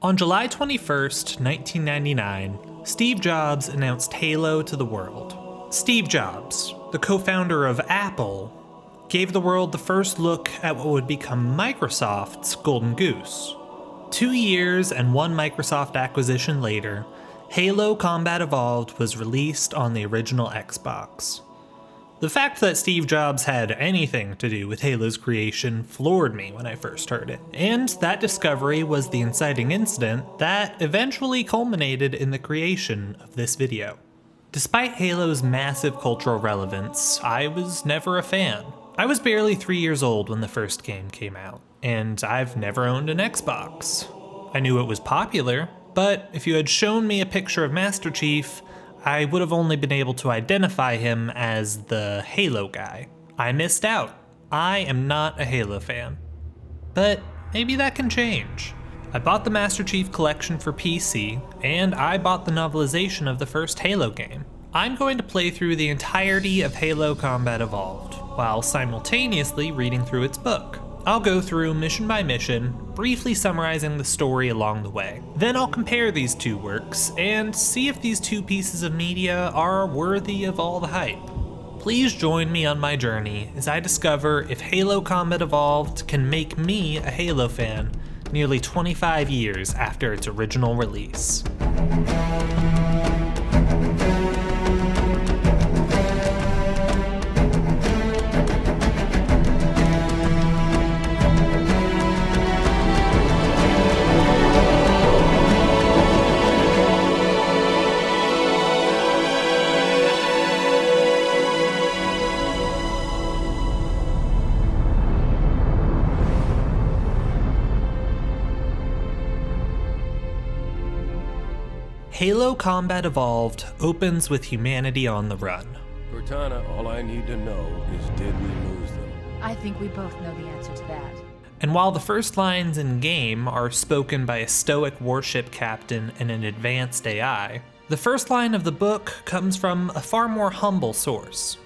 On July 21st, 1999, Steve Jobs announced Halo to the world. Steve Jobs, the co-founder of Apple, gave the world the first look at what would become Microsoft's Golden Goose. 2 years and one Microsoft acquisition later, Halo Combat Evolved was released on the original Xbox. The fact that Steve Jobs had anything to do with Halo's creation floored me when I first heard it, and that discovery was the inciting incident that eventually culminated in the creation of this video. Despite Halo's massive cultural relevance, I was never a fan. I was barely 3 years old when the first game came out, and I've never owned an Xbox. I knew it was popular, but if you had shown me a picture of Master Chief, I would have only been able to identify him as the Halo guy. I missed out. I am not a Halo fan. But maybe that can change. I bought the Master Chief Collection for PC, and I bought the novelization of the first Halo game. I'm going to play through the entirety of Halo Combat Evolved, while simultaneously reading through its book. I'll go through mission by mission, briefly summarizing the story along the way. Then I'll compare these two works and see if these two pieces of media are worthy of all the hype. Please join me on my journey as I discover if Halo Combat Evolved can make me a Halo fan nearly 25 years after its original release. Halo Combat Evolved opens with humanity on the run. Cortana, all I need to know is did we lose them? I think we both know the answer to that. And while the first lines in-game are spoken by a stoic warship captain and an advanced AI, the first line of the book comes from a far more humble source.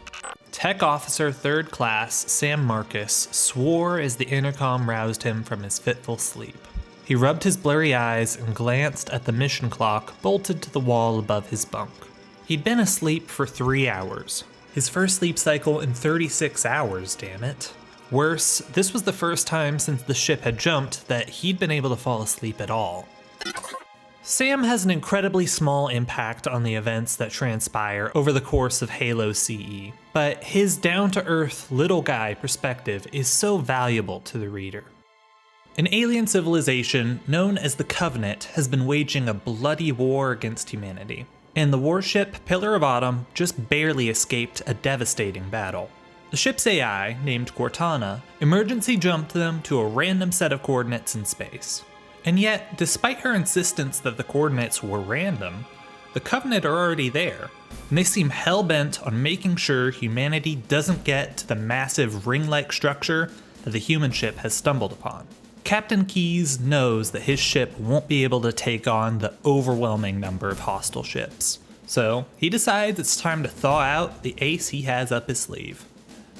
Tech Officer 3rd Class Sam Marcus swore as the intercom roused him from his fitful sleep. He rubbed his blurry eyes and glanced at the mission clock bolted to the wall above his bunk. He'd been asleep for 3 hours. His first sleep cycle in 36 hours, damn it. Worse, this was the first time since the ship had jumped that he'd been able to fall asleep at all. Sam has an incredibly small impact on the events that transpire over the course of Halo CE, but his down-to-earth little guy perspective is so valuable to the reader. An alien civilization known as the Covenant has been waging a bloody war against humanity, and the warship Pillar of Autumn just barely escaped a devastating battle. The ship's AI, named Cortana, emergency jumped them to a random set of coordinates in space. And yet, despite her insistence that the coordinates were random, the Covenant are already there, and they seem hell-bent on making sure humanity doesn't get to the massive ring-like structure that the human ship has stumbled upon. Captain Keyes knows that his ship won't be able to take on the overwhelming number of hostile ships, so he decides it's time to thaw out the ace he has up his sleeve.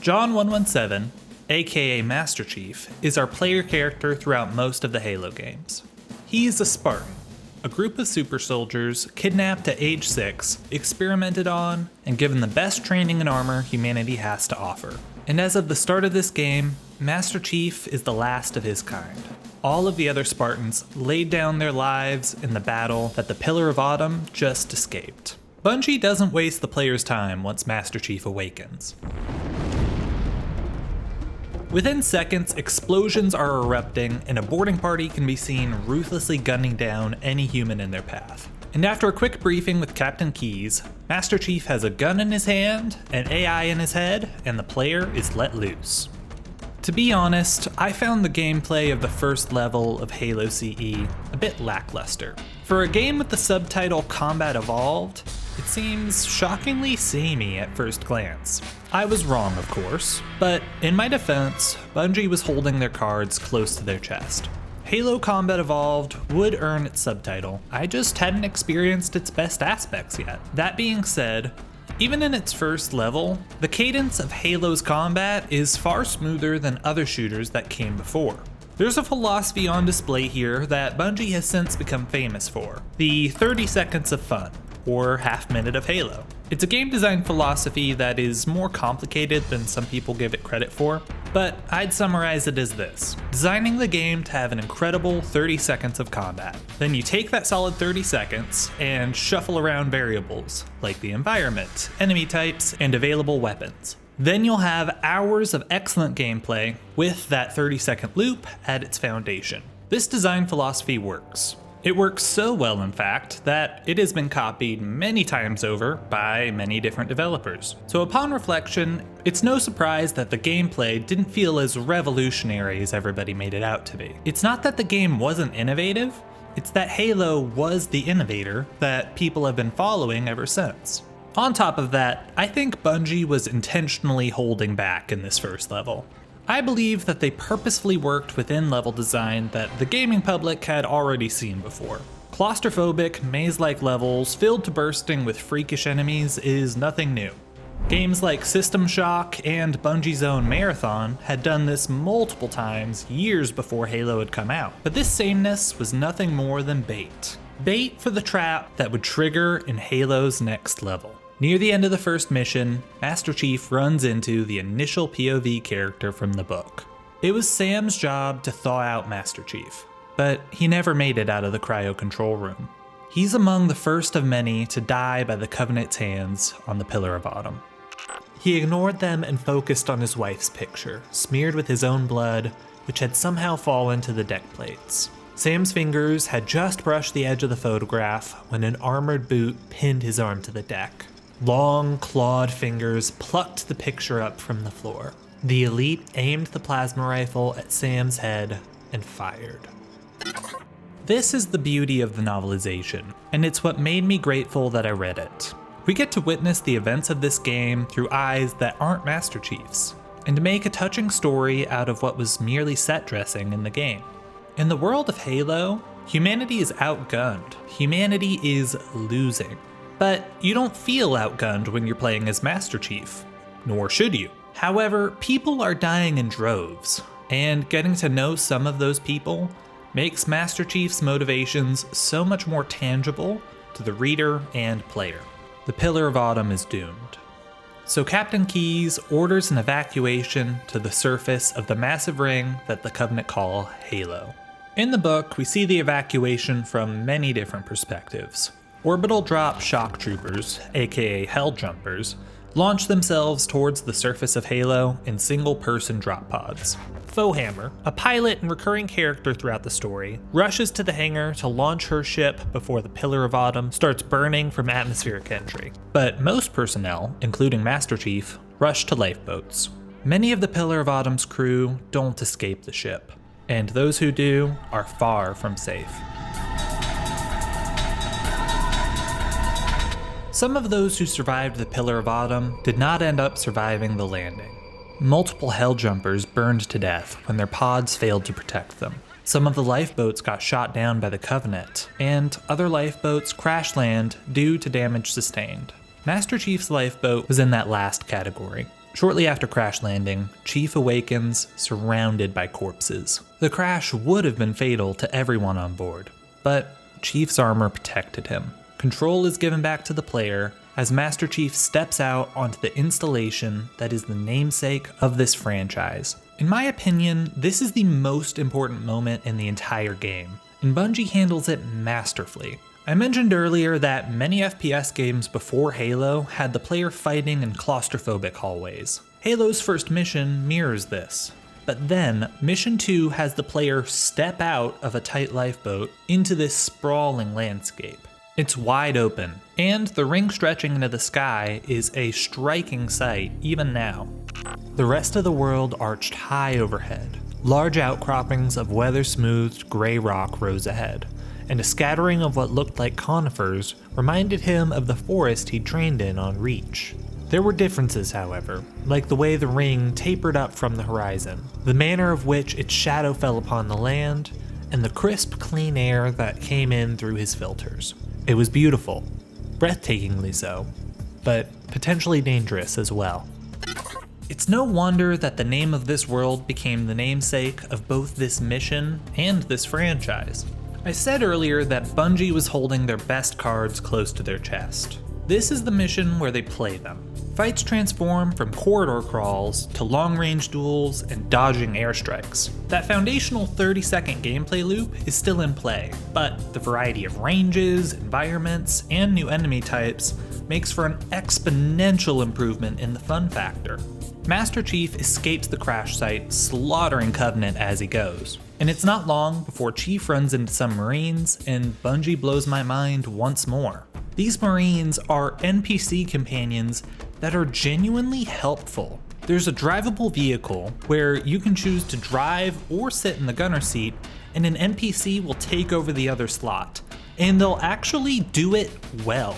John 117, aka Master Chief, is our player character throughout most of the Halo games. He's a Spartan, a group of super soldiers kidnapped at age 6, experimented on, and given the best training and armor humanity has to offer. And as of the start of this game, Master Chief is the last of his kind. All of the other Spartans laid down their lives in the battle that the Pillar of Autumn just escaped. Bungie doesn't waste the player's time once Master Chief awakens. Within seconds, explosions are erupting and a boarding party can be seen ruthlessly gunning down any human in their path. And after a quick briefing with Captain Keyes, Master Chief has a gun in his hand, an AI in his head, and the player is let loose. To be honest, I found the gameplay of the first level of Halo CE a bit lackluster. For a game with the subtitle Combat Evolved, it seems shockingly samey at first glance. I was wrong, of course, but in my defense, Bungie was holding their cards close to their chest. Halo Combat Evolved would earn its subtitle, I just hadn't experienced its best aspects yet. That being said, even in its first level, the cadence of Halo's combat is far smoother than other shooters that came before. There's a philosophy on display here that Bungie has since become famous for, the 30 seconds of fun, or half minute of Halo. It's a game design philosophy that is more complicated than some people give it credit for, but I'd summarize it as this: designing the game to have an incredible 30 seconds of combat. Then you take that solid 30 seconds and shuffle around variables, like the environment, enemy types, and available weapons. Then you'll have hours of excellent gameplay with that 30-second loop at its foundation. This design philosophy works. It works so well, in fact, that it has been copied many times over by many different developers. So upon reflection, it's no surprise that the gameplay didn't feel as revolutionary as everybody made it out to be. It's not that the game wasn't innovative, it's that Halo was the innovator that people have been following ever since. On top of that, I think Bungie was intentionally holding back in this first level. I believe that they purposefully worked within level design that the gaming public had already seen before. Claustrophobic, maze-like levels filled to bursting with freakish enemies is nothing new. Games like System Shock and Bungie's own Marathon had done this multiple times years before Halo had come out, but this sameness was nothing more than bait. Bait for the trap that would trigger in Halo's next level. Near the end of the first mission, Master Chief runs into the initial POV character from the book. It was Sam's job to thaw out Master Chief, but he never made it out of the cryo control room. He's among the first of many to die by the Covenant's hands on the Pillar of Autumn. He ignored them and focused on his wife's picture, smeared with his own blood, which had somehow fallen to the deck plates. Sam's fingers had just brushed the edge of the photograph when an armored boot pinned his arm to the deck. Long, clawed fingers plucked the picture up from the floor. The elite aimed the plasma rifle at Sam's head and fired. This is the beauty of the novelization, and it's what made me grateful that I read it. We get to witness the events of this game through eyes that aren't Master Chief's, and to make a touching story out of what was merely set dressing in the game. In the world of Halo, humanity is outgunned. Humanity is losing. But you don't feel outgunned when you're playing as Master Chief, nor should you. However, people are dying in droves, and getting to know some of those people makes Master Chief's motivations so much more tangible to the reader and player. The Pillar of Autumn is doomed. So Captain Keyes orders an evacuation to the surface of the massive ring that the Covenant call Halo. In the book, we see the evacuation from many different perspectives. Orbital drop shock troopers, aka Hell Jumpers, launch themselves towards the surface of Halo in single-person drop pods. Foehammer, a pilot and recurring character throughout the story, rushes to the hangar to launch her ship before the Pillar of Autumn starts burning from atmospheric entry. But most personnel, including Master Chief, rush to lifeboats. Many of the Pillar of Autumn's crew don't escape the ship, and those who do are far from safe. Some of those who survived the Pillar of Autumn did not end up surviving the landing. Multiple Hell Jumpers burned to death when their pods failed to protect them. Some of the lifeboats got shot down by the Covenant, and other lifeboats crash land due to damage sustained. Master Chief's lifeboat was in that last category. Shortly after crash landing, Chief awakens surrounded by corpses. The crash would have been fatal to everyone on board, but Chief's armor protected him. Control is given back to the player as Master Chief steps out onto the installation that is the namesake of this franchise. In my opinion, this is the most important moment in the entire game, and Bungie handles it masterfully. I mentioned earlier that many FPS games before Halo had the player fighting in claustrophobic hallways. Halo's first mission mirrors this. But then, Mission 2 has the player step out of a tight lifeboat into this sprawling landscape. It's wide open, and the ring stretching into the sky is a striking sight even now. The rest of the world arched high overhead. Large outcroppings of weather-smoothed gray rock rose ahead, and a scattering of what looked like conifers reminded him of the forest he'd trained in on Reach. There were differences, however, like the way the ring tapered up from the horizon, the manner of which its shadow fell upon the land, and the crisp, clean air that came in through his filters. It was beautiful, breathtakingly so, but potentially dangerous as well. It's no wonder that the name of this world became the namesake of both this mission and this franchise. I said earlier that Bungie was holding their best cards close to their chest. This is the mission where they play them. Fights transform from corridor crawls to long-range duels and dodging airstrikes. That foundational 30-second gameplay loop is still in play, but the variety of ranges, environments, and new enemy types makes for an exponential improvement in the fun factor. Master Chief escapes the crash site, slaughtering Covenant as he goes. And it's not long before Chief runs into some Marines, and Bungie blows my mind once more. These Marines are NPC companions that are genuinely helpful. There's a drivable vehicle where you can choose to drive or sit in the gunner seat, and an NPC will take over the other slot, and they'll actually do it well.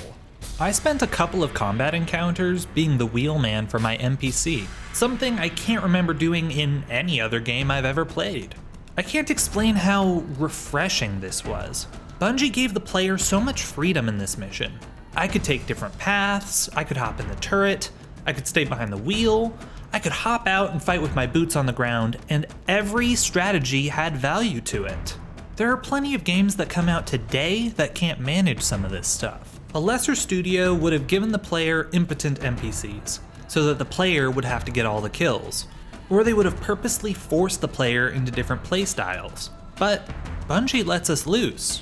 I spent a couple of combat encounters being the wheelman for my NPC, something I can't remember doing in any other game I've ever played. I can't explain how refreshing this was. Bungie gave the player so much freedom in this mission. I could take different paths, I could hop in the turret, I could stay behind the wheel, I could hop out and fight with my boots on the ground, and every strategy had value to it. There are plenty of games that come out today that can't manage some of this stuff. A lesser studio would have given the player impotent NPCs, so that the player would have to get all the kills, or they would have purposely forced the player into different playstyles. But Bungie lets us loose.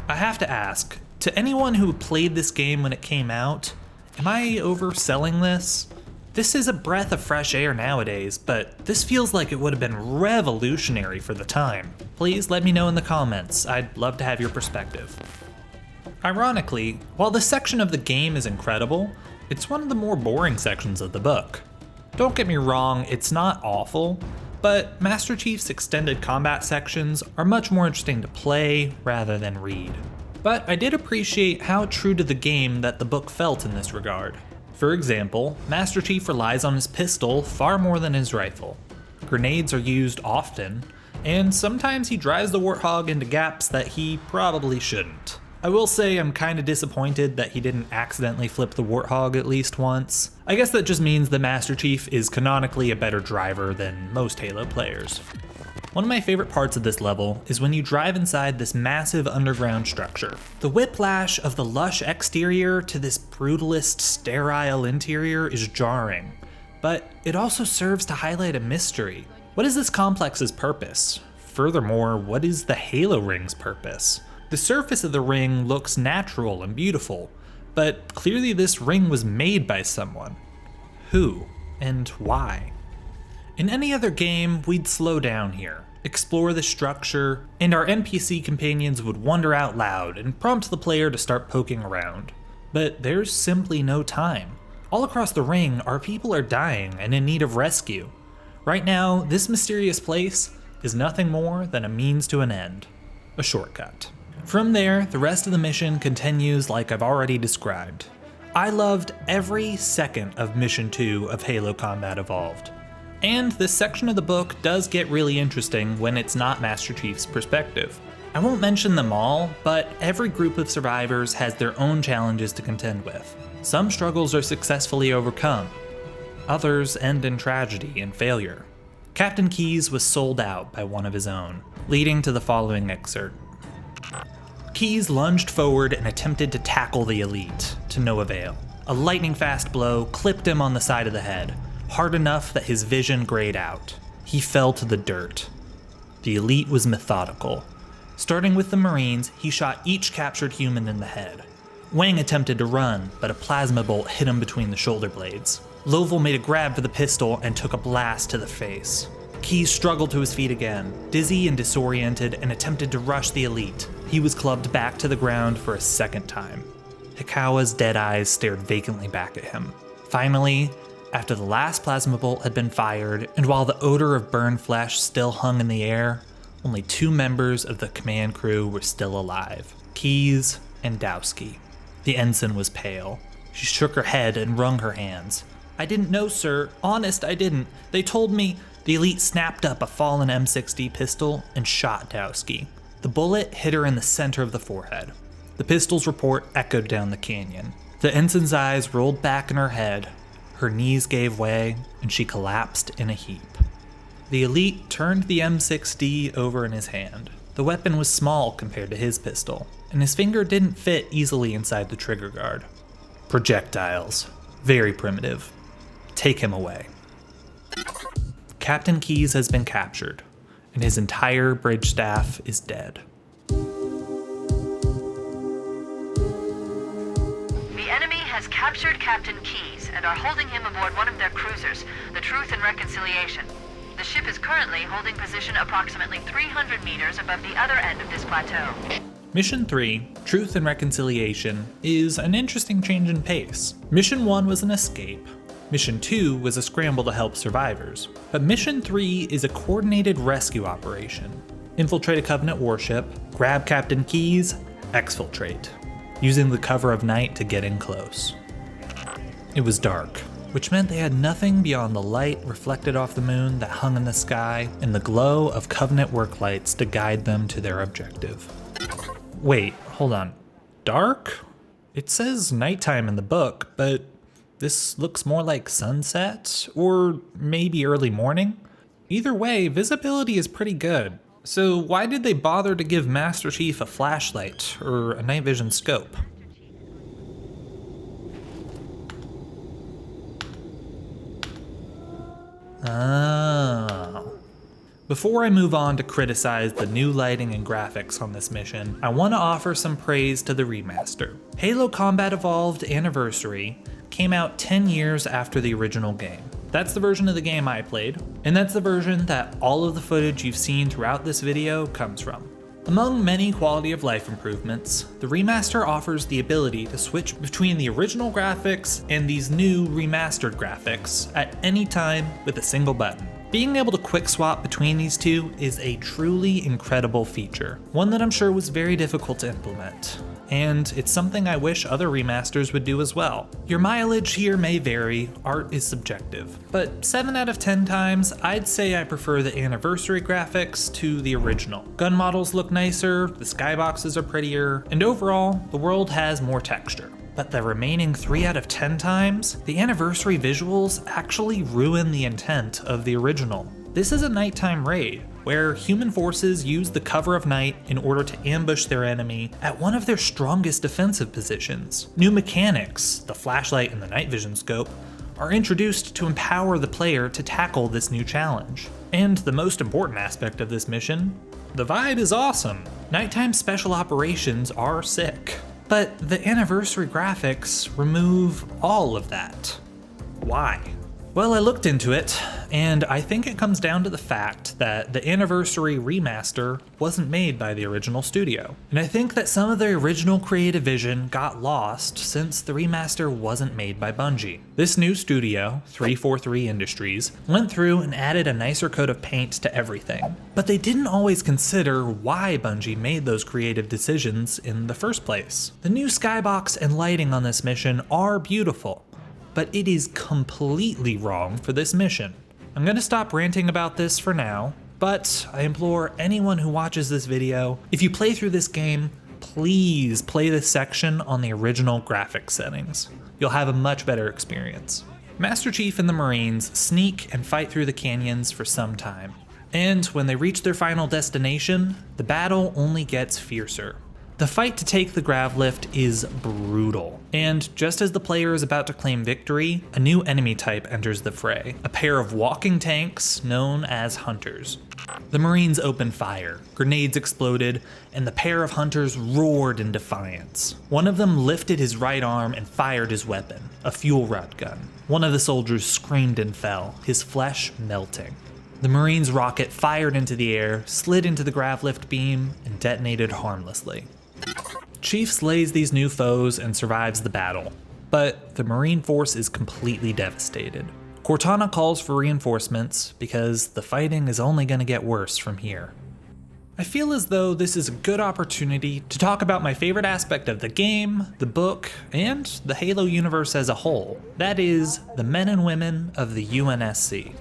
I have to ask, to anyone who played this game when it came out, am I overselling this? This is a breath of fresh air nowadays, but this feels like it would have been revolutionary for the time. Please let me know in the comments, I'd love to have your perspective. Ironically, while this section of the game is incredible, it's one of the more boring sections of the book. Don't get me wrong, it's not awful, but Master Chief's extended combat sections are much more interesting to play rather than read. But I did appreciate how true to the game that the book felt in this regard. For example, Master Chief relies on his pistol far more than his rifle. Grenades are used often, and sometimes he drives the Warthog into gaps that he probably shouldn't. I will say I'm kinda disappointed that he didn't accidentally flip the Warthog at least once. I guess that just means the Master Chief is canonically a better driver than most Halo players. One of my favorite parts of this level is when you drive inside this massive underground structure. The whiplash of the lush exterior to this brutalist, sterile interior is jarring, but it also serves to highlight a mystery. What is this complex's purpose? Furthermore, what is the Halo ring's purpose? The surface of the ring looks natural and beautiful, but clearly this ring was made by someone. Who and why? In any other game, we'd slow down here, explore the structure, and our NPC companions would wonder out loud and prompt the player to start poking around. But there's simply no time. All across the ring, our people are dying and in need of rescue. Right now, this mysterious place is nothing more than a means to an end, a shortcut. From there, the rest of the mission continues like I've already described. I loved every second of Mission 2 of Halo Combat Evolved. And this section of the book does get really interesting when it's not Master Chief's perspective. I won't mention them all, but every group of survivors has their own challenges to contend with. Some struggles are successfully overcome. Others end in tragedy and failure. Captain Keyes was sold out by one of his own, leading to the following excerpt. Keyes lunged forward and attempted to tackle the elite, to no avail. A lightning-fast blow clipped him on the side of the head, hard enough that his vision grayed out. He fell to the dirt. The elite was methodical. Starting with the Marines, he shot each captured human in the head. Wang attempted to run, but a plasma bolt hit him between the shoulder blades. Lovell made a grab for the pistol and took a blast to the face. Keyes struggled to his feet again, dizzy and disoriented, and attempted to rush the elite. He was clubbed back to the ground for a second time. Hikawa's dead eyes stared vacantly back at him. Finally, after the last plasma bolt had been fired, and while the odor of burned flesh still hung in the air, only 2 members of the command crew were still alive, Keyes and Dowski. The ensign was pale. She shook her head and wrung her hands. "I didn't know, sir. Honest, I didn't. They told me..." The elite snapped up a fallen M60 pistol and shot Dowski. The bullet hit her in the center of the forehead. The pistol's report echoed down the canyon. The ensign's eyes rolled back in her head. her knees gave way, and she collapsed in a heap. The elite turned the M6D over in his hand. The weapon was small compared to his pistol, and his finger didn't fit easily inside the trigger guard. Projectiles. Very primitive. Take him away. Captain Keyes has been captured, and his entire bridge staff is dead. The enemy has captured Captain Keyes and are holding him aboard one of their cruisers, the Truth and Reconciliation. The ship is currently holding position approximately 300 meters above the other end of this plateau. Mission 3, Truth and Reconciliation, is an interesting change in pace. Mission 1 was an escape. Mission 2 was a scramble to help survivors. But Mission 3 is a coordinated rescue operation. Infiltrate a Covenant warship, grab Captain Keyes, exfiltrate, using the cover of night to get in close. It was dark, which meant they had nothing beyond the light reflected off the moon that hung in the sky and the glow of Covenant work lights to guide them to their objective. Wait, hold on. Dark? It says nighttime in the book, but this looks more like sunset, or maybe early morning. Either way, visibility is pretty good. So why did they bother to give Master Chief a flashlight or a night vision scope? Oh. Before I move on to criticize the new lighting and graphics on this mission, I want to offer some praise to the remaster. Halo Combat Evolved Anniversary came out 10 years after the original game. That's the version of the game I played, and that's the version that all of the footage you've seen throughout this video comes from. Among many quality of life improvements, the remaster offers the ability to switch between the original graphics and these new remastered graphics at any time with a single button. Being able to quick swap between these two is a truly incredible feature, one that I'm sure was very difficult to implement. And it's something I wish other remasters would do as well. Your mileage here may vary, art is subjective, but 7 out of 10 times, I'd say I prefer the anniversary graphics to the original. Gun models look nicer, the skyboxes are prettier, and overall, the world has more texture. But the remaining 3 out of 10 times, the anniversary visuals actually ruin the intent of the original. This is a nighttime raid, where human forces use the cover of night in order to ambush their enemy at one of their strongest defensive positions. New mechanics, the flashlight and the night vision scope, are introduced to empower the player to tackle this new challenge. And the most important aspect of this mission, the vibe is awesome. Nighttime special operations are sick. But the anniversary graphics remove all of that. Why? Well, I looked into it, and I think it comes down to the fact that the anniversary remaster wasn't made by the original studio. And I think that some of the original creative vision got lost since the remaster wasn't made by Bungie. This new studio, 343 Industries, went through and added a nicer coat of paint to everything. But they didn't always consider why Bungie made those creative decisions in the first place. The new skybox and lighting on this mission are beautiful, but it is completely wrong for this mission. I'm gonna stop ranting about this for now, but I implore anyone who watches this video, if you play through this game, please play this section on the original graphics settings. You'll have a much better experience. Master Chief and the Marines sneak and fight through the canyons for some time. And when they reach their final destination, the battle only gets fiercer. The fight to take the grav lift is brutal, and just as the player is about to claim victory, a new enemy type enters the fray, a pair of walking tanks known as hunters. The Marines opened fire, grenades exploded, and the pair of hunters roared in defiance. One of them lifted his right arm and fired his weapon, a fuel rod gun. One of the soldiers screamed and fell, his flesh melting. The Marines' rocket fired into the air, slid into the grav lift beam, and detonated harmlessly. Chief slays these new foes and survives the battle, but the Marine force is completely devastated. Cortana calls for reinforcements because the fighting is only going to get worse from here. I feel as though this is a good opportunity to talk about my favorite aspect of the game, the book, and the Halo universe as a whole. That is, the men and women of the UNSC.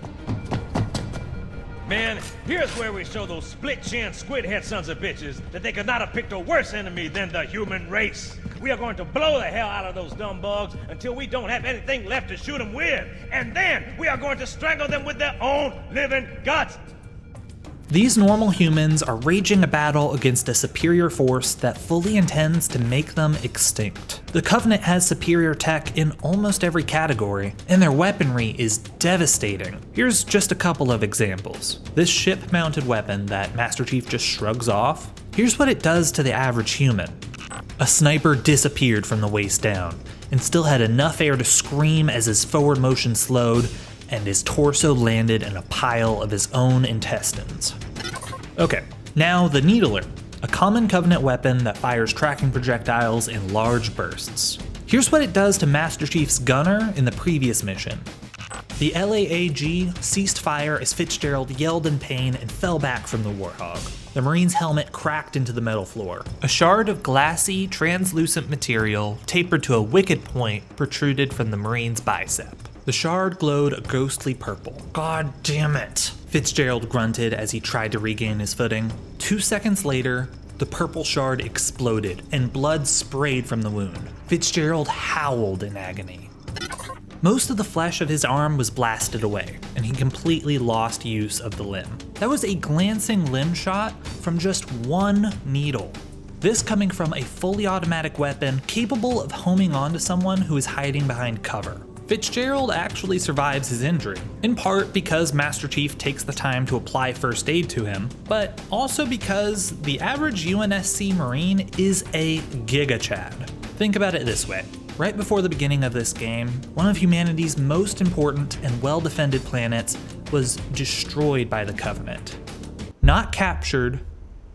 Man, here's where we show those split-chin, squid-head sons of bitches that they could not have picked a worse enemy than the human race. We are going to blow the hell out of those dumb bugs until we don't have anything left to shoot them with. And then we are going to strangle them with their own living guts. These normal humans are waging a battle against a superior force that fully intends to make them extinct. The Covenant has superior tech in almost every category, and their weaponry is devastating. Here's just a couple of examples. This ship-mounted weapon that Master Chief just shrugs off, here's what it does to the average human. A sniper disappeared from the waist down, and still had enough air to scream as his forward motion slowed, and his torso landed in a pile of his own intestines. Okay, now the Needler, a common Covenant weapon that fires tracking projectiles in large bursts. Here's what it does to Master Chief's gunner in the previous mission. The LAAG ceased fire as Fitzgerald yelled in pain and fell back from the Warthog. The Marine's helmet cracked into the metal floor. A shard of glassy, translucent material, tapered to a wicked point, protruded from the Marine's bicep. The shard glowed a ghostly purple. God damn it, Fitzgerald grunted as he tried to regain his footing. 2 seconds later, the purple shard exploded and blood sprayed from the wound. Fitzgerald howled in agony. Most of the flesh of his arm was blasted away, and he completely lost use of the limb. That was a glancing limb shot from just one needle. This coming from a fully automatic weapon capable of homing onto someone who is hiding behind cover. Fitzgerald actually survives his injury, in part because Master Chief takes the time to apply first aid to him, but also because the average UNSC Marine is a Giga Chad. Think about it this way. Right before the beginning of this game, one of humanity's most important and well-defended planets was destroyed by the Covenant. Not captured,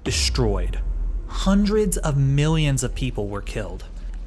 destroyed. Hundreds of millions of people were killed.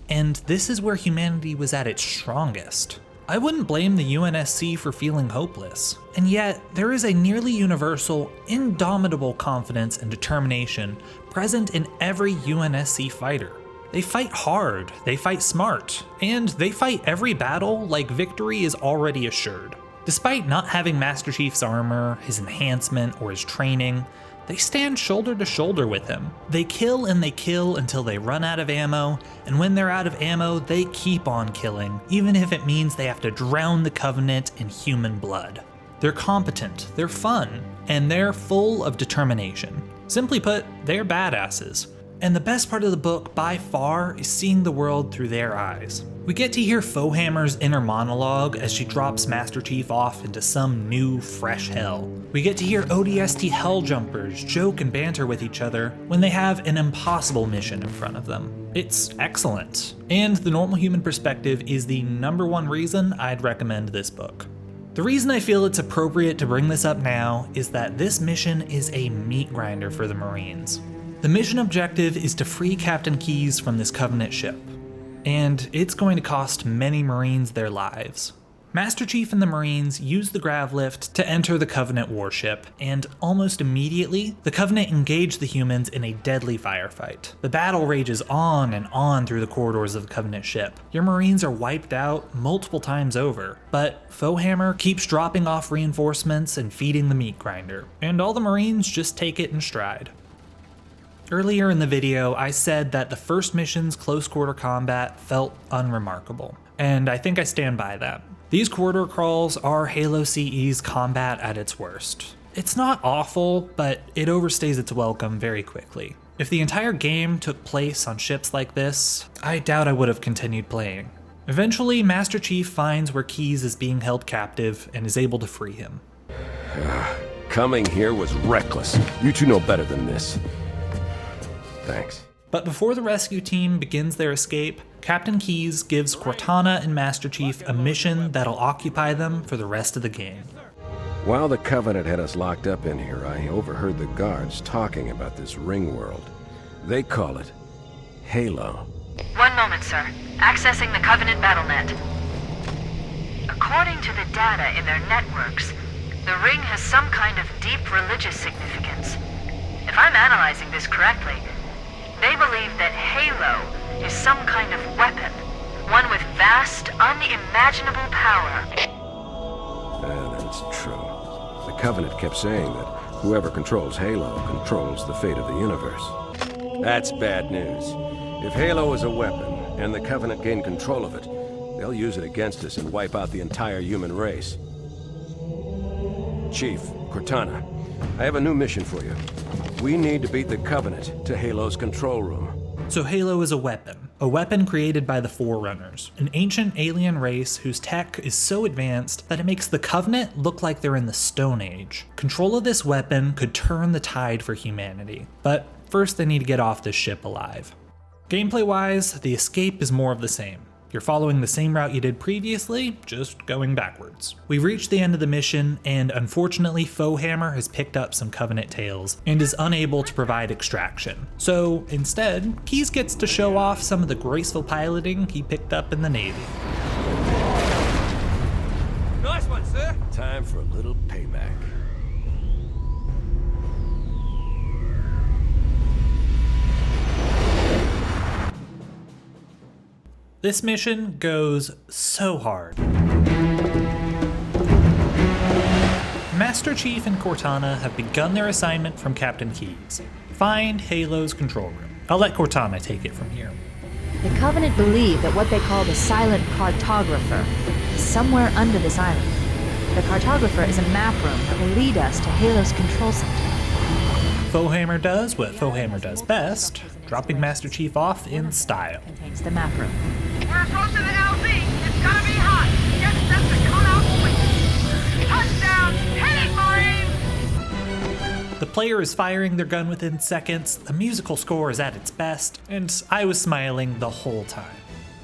And this is where humanity was at its strongest. I wouldn't blame the UNSC for feeling hopeless. And yet, there is a nearly universal, indomitable confidence and determination present in every UNSC fighter. They fight hard, they fight smart, and they fight every battle like victory is already assured. Despite not having Master Chief's armor, his enhancement, or his training, they stand shoulder to shoulder with him. They kill and they kill until they run out of ammo, and when they're out of ammo, they keep on killing, even if it means they have to drown the Covenant in human blood. They're competent, they're fun, and they're full of determination. Simply put, they're badasses. And the best part of the book, by far, is seeing the world through their eyes. We get to hear Fohammer's inner monologue as she drops Master Chief off into some new, fresh hell. We get to hear ODST Helljumpers joke and banter with each other when they have an impossible mission in front of them. It's excellent, and the normal human perspective is the #1 reason I'd recommend this book. The reason I feel it's appropriate to bring this up now is that this mission is a meat grinder for the Marines. The mission objective is to free Captain Keyes from this Covenant ship, and it's going to cost many Marines their lives. Master Chief and the Marines use the grav lift to enter the Covenant warship, and almost immediately, the Covenant engage the humans in a deadly firefight. The battle rages on and on through the corridors of the Covenant ship. Your Marines are wiped out multiple times over, but Fohammer keeps dropping off reinforcements and feeding the meat grinder, and all the Marines just take it in stride. Earlier in the video, I said that the first mission's close quarter combat felt unremarkable, and I think I stand by that. These corridor crawls are Halo CE's combat at its worst. It's not awful, but it overstays its welcome very quickly. If the entire game took place on ships like this, I doubt I would have continued playing. Eventually, Master Chief finds where Keyes is being held captive and is able to free him. Coming here was reckless. You two know better than this. Thanks. But before the rescue team begins their escape, Captain Keyes gives Cortana and Master Chief a mission that'll occupy them for the rest of the game. While the Covenant had us locked up in here, I overheard the guards talking about this ring world. They call it Halo. One moment, sir. Accessing the Covenant BattleNet. According to the data in their networks, the ring has some kind of deep religious significance. If I'm analyzing this correctly, they believe that Halo is some kind of weapon, one with vast, unimaginable power. That's true. The Covenant kept saying that whoever controls Halo controls the fate of the universe. That's bad news. If Halo is a weapon, and the Covenant gain control of it, they'll use it against us and wipe out the entire human race. Chief, Cortana, I have a new mission for you. We need to beat the Covenant to Halo's control room. So Halo is a weapon created by the Forerunners, an ancient alien race whose tech is so advanced that it makes the Covenant look like they're in the Stone Age. Control of this weapon could turn the tide for humanity, but first they need to get off this ship alive. Gameplay-wise, the escape is more of the same. You're following the same route you did previously, just going backwards. We've reached the end of the mission, and unfortunately Foehammer has picked up some Covenant tails and is unable to provide extraction. So instead, Keyes gets to show off some of the graceful piloting he picked up in the Navy. Nice one, sir. Time for a little payback. This mission goes so hard. Master Chief and Cortana have begun their assignment from Captain Keyes. Find Halo's control room. I'll let Cortana take it from here. The Covenant believe that what they call the silent cartographer is somewhere under this island. The cartographer is a map room that will lead us to Halo's control center. Foehammer does what Foehammer does best, dropping Master Chief off in style. Contains the map room. We're approaching the LZ. It's gonna be hot. Get set to cut out switch. Touchdown! Hit it, Marines! The player is firing their gun within seconds, the musical score is at its best, and I was smiling the whole time.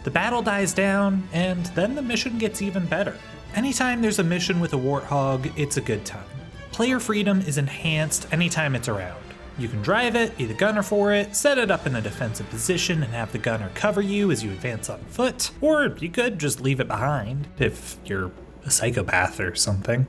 The battle dies down, and then the mission gets even better. Anytime there's a mission with a Warthog, it's a good time. Player freedom is enhanced anytime it's around. You can drive it, be the gunner for it, set it up in a defensive position and have the gunner cover you as you advance on foot, or you could just leave it behind if you're a psychopath or something.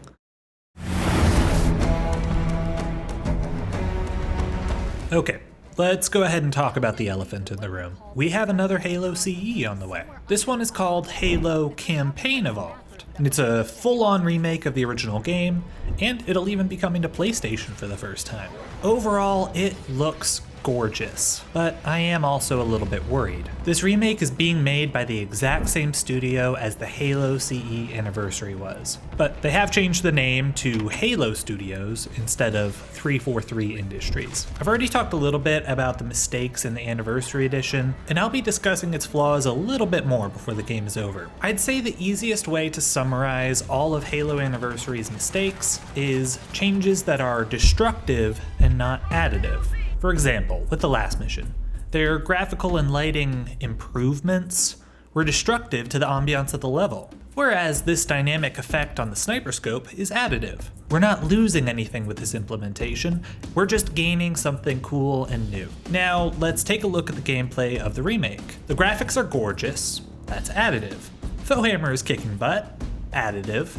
Okay, let's go ahead and talk about the elephant in the room. We have another Halo CE on the way. This one is called Halo Campaign Evolved, and it's a full-on remake of the original game, and it'll even be coming to PlayStation for the first time. Overall, it looks gorgeous, but I am also a little bit worried. This remake is being made by the exact same studio as the Halo CE Anniversary was, but they have changed the name to Halo Studios instead of 343 Industries. I've already talked a little bit about the mistakes in the Anniversary Edition, and I'll be discussing its flaws a little bit more before the game is over. I'd say the easiest way to summarize all of Halo Anniversary's mistakes is changes that are destructive and not additive. For example, with the last mission, their graphical and lighting improvements were destructive to the ambiance of the level, whereas this dynamic effect on the sniper scope is additive. We're not losing anything with this implementation, we're just gaining something cool and new. Now, let's take a look at the gameplay of the remake. The graphics are gorgeous, that's additive. Foehammer is kicking butt, additive.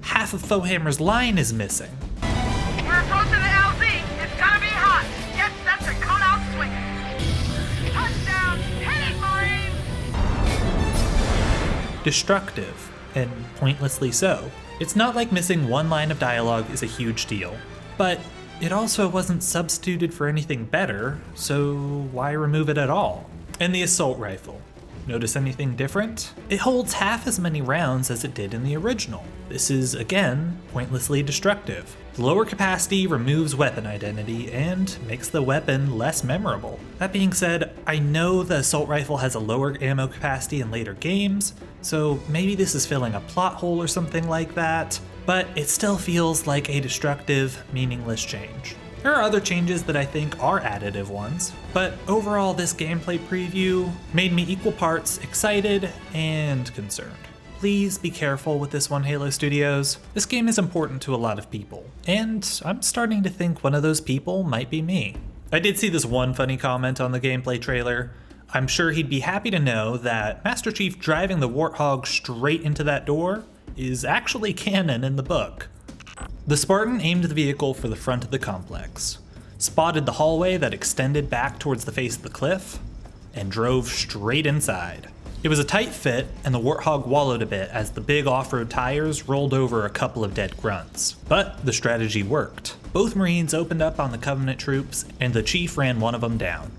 Half of Foehammer's line is missing. We're approaching the LZ. It's gonna be hot. Get set to cut out swinging. Touchdown! Hit it, Marines! Destructive, and pointlessly so. It's not like missing one line of dialogue is a huge deal, but it also wasn't substituted for anything better, so why remove it at all? And the assault rifle. Notice anything different? It holds half as many rounds as it did in the original. This is, again, pointlessly destructive. The lower capacity removes weapon identity and makes the weapon less memorable. That being said, I know the assault rifle has a lower ammo capacity in later games, so maybe this is filling a plot hole or something like that, but it still feels like a destructive, meaningless change. There are other changes that I think are additive ones, but overall this gameplay preview made me equal parts excited and concerned. Please be careful with this one, Halo Studios. This game is important to a lot of people, and I'm starting to think one of those people might be me. I did see this one funny comment on the gameplay trailer. I'm sure he'd be happy to know that Master Chief driving the Warthog straight into that door is actually canon in the book. The Spartan aimed the vehicle for the front of the complex, spotted the hallway that extended back towards the face of the cliff, and drove straight inside. It was a tight fit, and the Warthog wallowed a bit as the big off-road tires rolled over a couple of dead grunts. But the strategy worked. Both Marines opened up on the Covenant troops, and the Chief ran one of them down.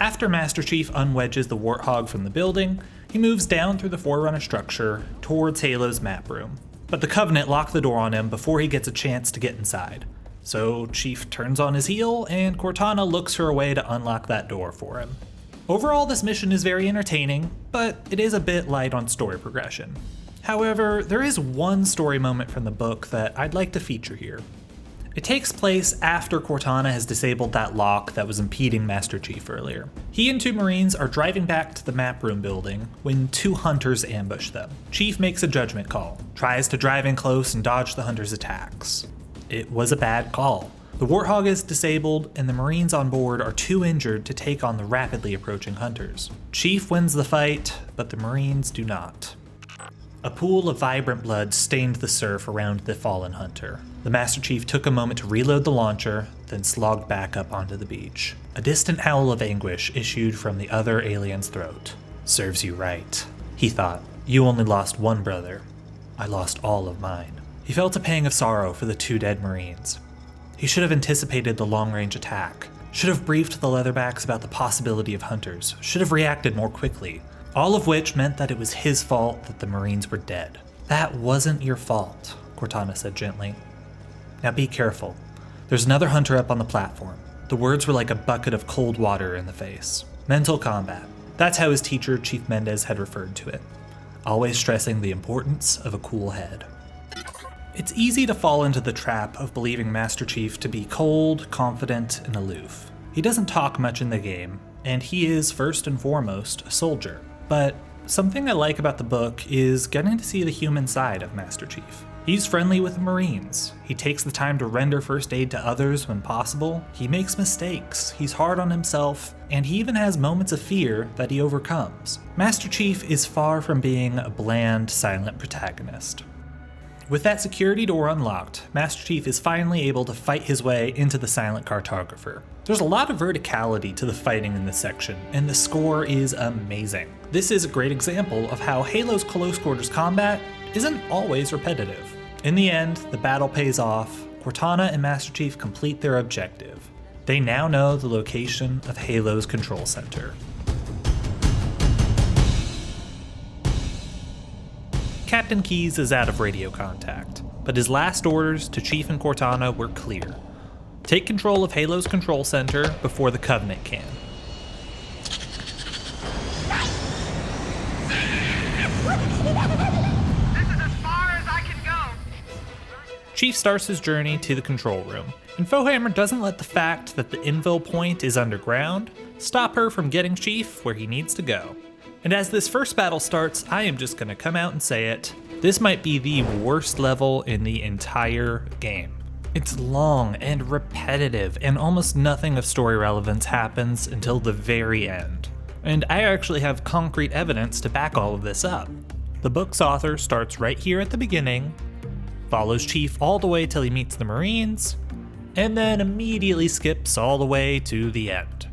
After Master Chief unwedges the Warthog from the building, he moves down through the Forerunner structure towards Halo's map room. But the Covenant lock the door on him before he gets a chance to get inside. So Chief turns on his heel, and Cortana looks for a way to unlock that door for him. Overall, this mission is very entertaining, but it is a bit light on story progression. However, there is one story moment from the book that I'd like to feature here. It takes place after Cortana has disabled that lock that was impeding Master Chief earlier. He and 2 Marines are driving back to the map room building when 2 hunters ambush them. Chief makes a judgment call, tries to drive in close and dodge the hunters' attacks. It was a bad call. The Warthog is disabled, and the Marines on board are too injured to take on the rapidly approaching hunters. Chief wins the fight, but the Marines do not. A pool of vibrant blood stained the surf around the fallen hunter. The Master Chief took a moment to reload the launcher, then slogged back up onto the beach. A distant howl of anguish issued from the other alien's throat. "Serves you right," he thought. "You only lost one brother. I lost all of mine." He felt a pang of sorrow for the 2 dead Marines. He should have anticipated the long-range attack, should have briefed the Leatherbacks about the possibility of hunters, should have reacted more quickly, all of which meant that it was his fault that the Marines were dead. "That wasn't your fault," Cortana said gently. "Now be careful. There's another hunter up on the platform." The words were like a bucket of cold water in the face. Mental combat. That's how his teacher, Chief Mendez, had referred to it, always stressing the importance of a cool head. It's easy to fall into the trap of believing Master Chief to be cold, confident, and aloof. He doesn't talk much in the game, and he is, first and foremost, a soldier. But something I like about the book is getting to see the human side of Master Chief. He's friendly with the Marines. He takes the time to render first aid to others when possible. He makes mistakes. He's hard on himself, and he even has moments of fear that he overcomes. Master Chief is far from being a bland, silent protagonist. With that security door unlocked, Master Chief is finally able to fight his way into the Silent Cartographer. There's a lot of verticality to the fighting in this section, and the score is amazing. This is a great example of how Halo's close quarters combat isn't always repetitive. In the end, the battle pays off. Cortana and Master Chief complete their objective. They now know the location of Halo's control center. Captain Keyes is out of radio contact, but his last orders to Chief and Cortana were clear. Take control of Halo's control center before the Covenant can. This is as far as I can go. Chief starts his journey to the control room, and Fohammer doesn't let the fact that the invul point is underground stop her from getting Chief where he needs to go. And as this first battle starts, I am just gonna come out and say it. This might be the worst level in the entire game. It's long and repetitive, and almost nothing of story relevance happens until the very end. And I actually have concrete evidence to back all of this up. The book's author starts right here at the beginning, follows Chief all the way till he meets the Marines, and then immediately skips all the way to the end.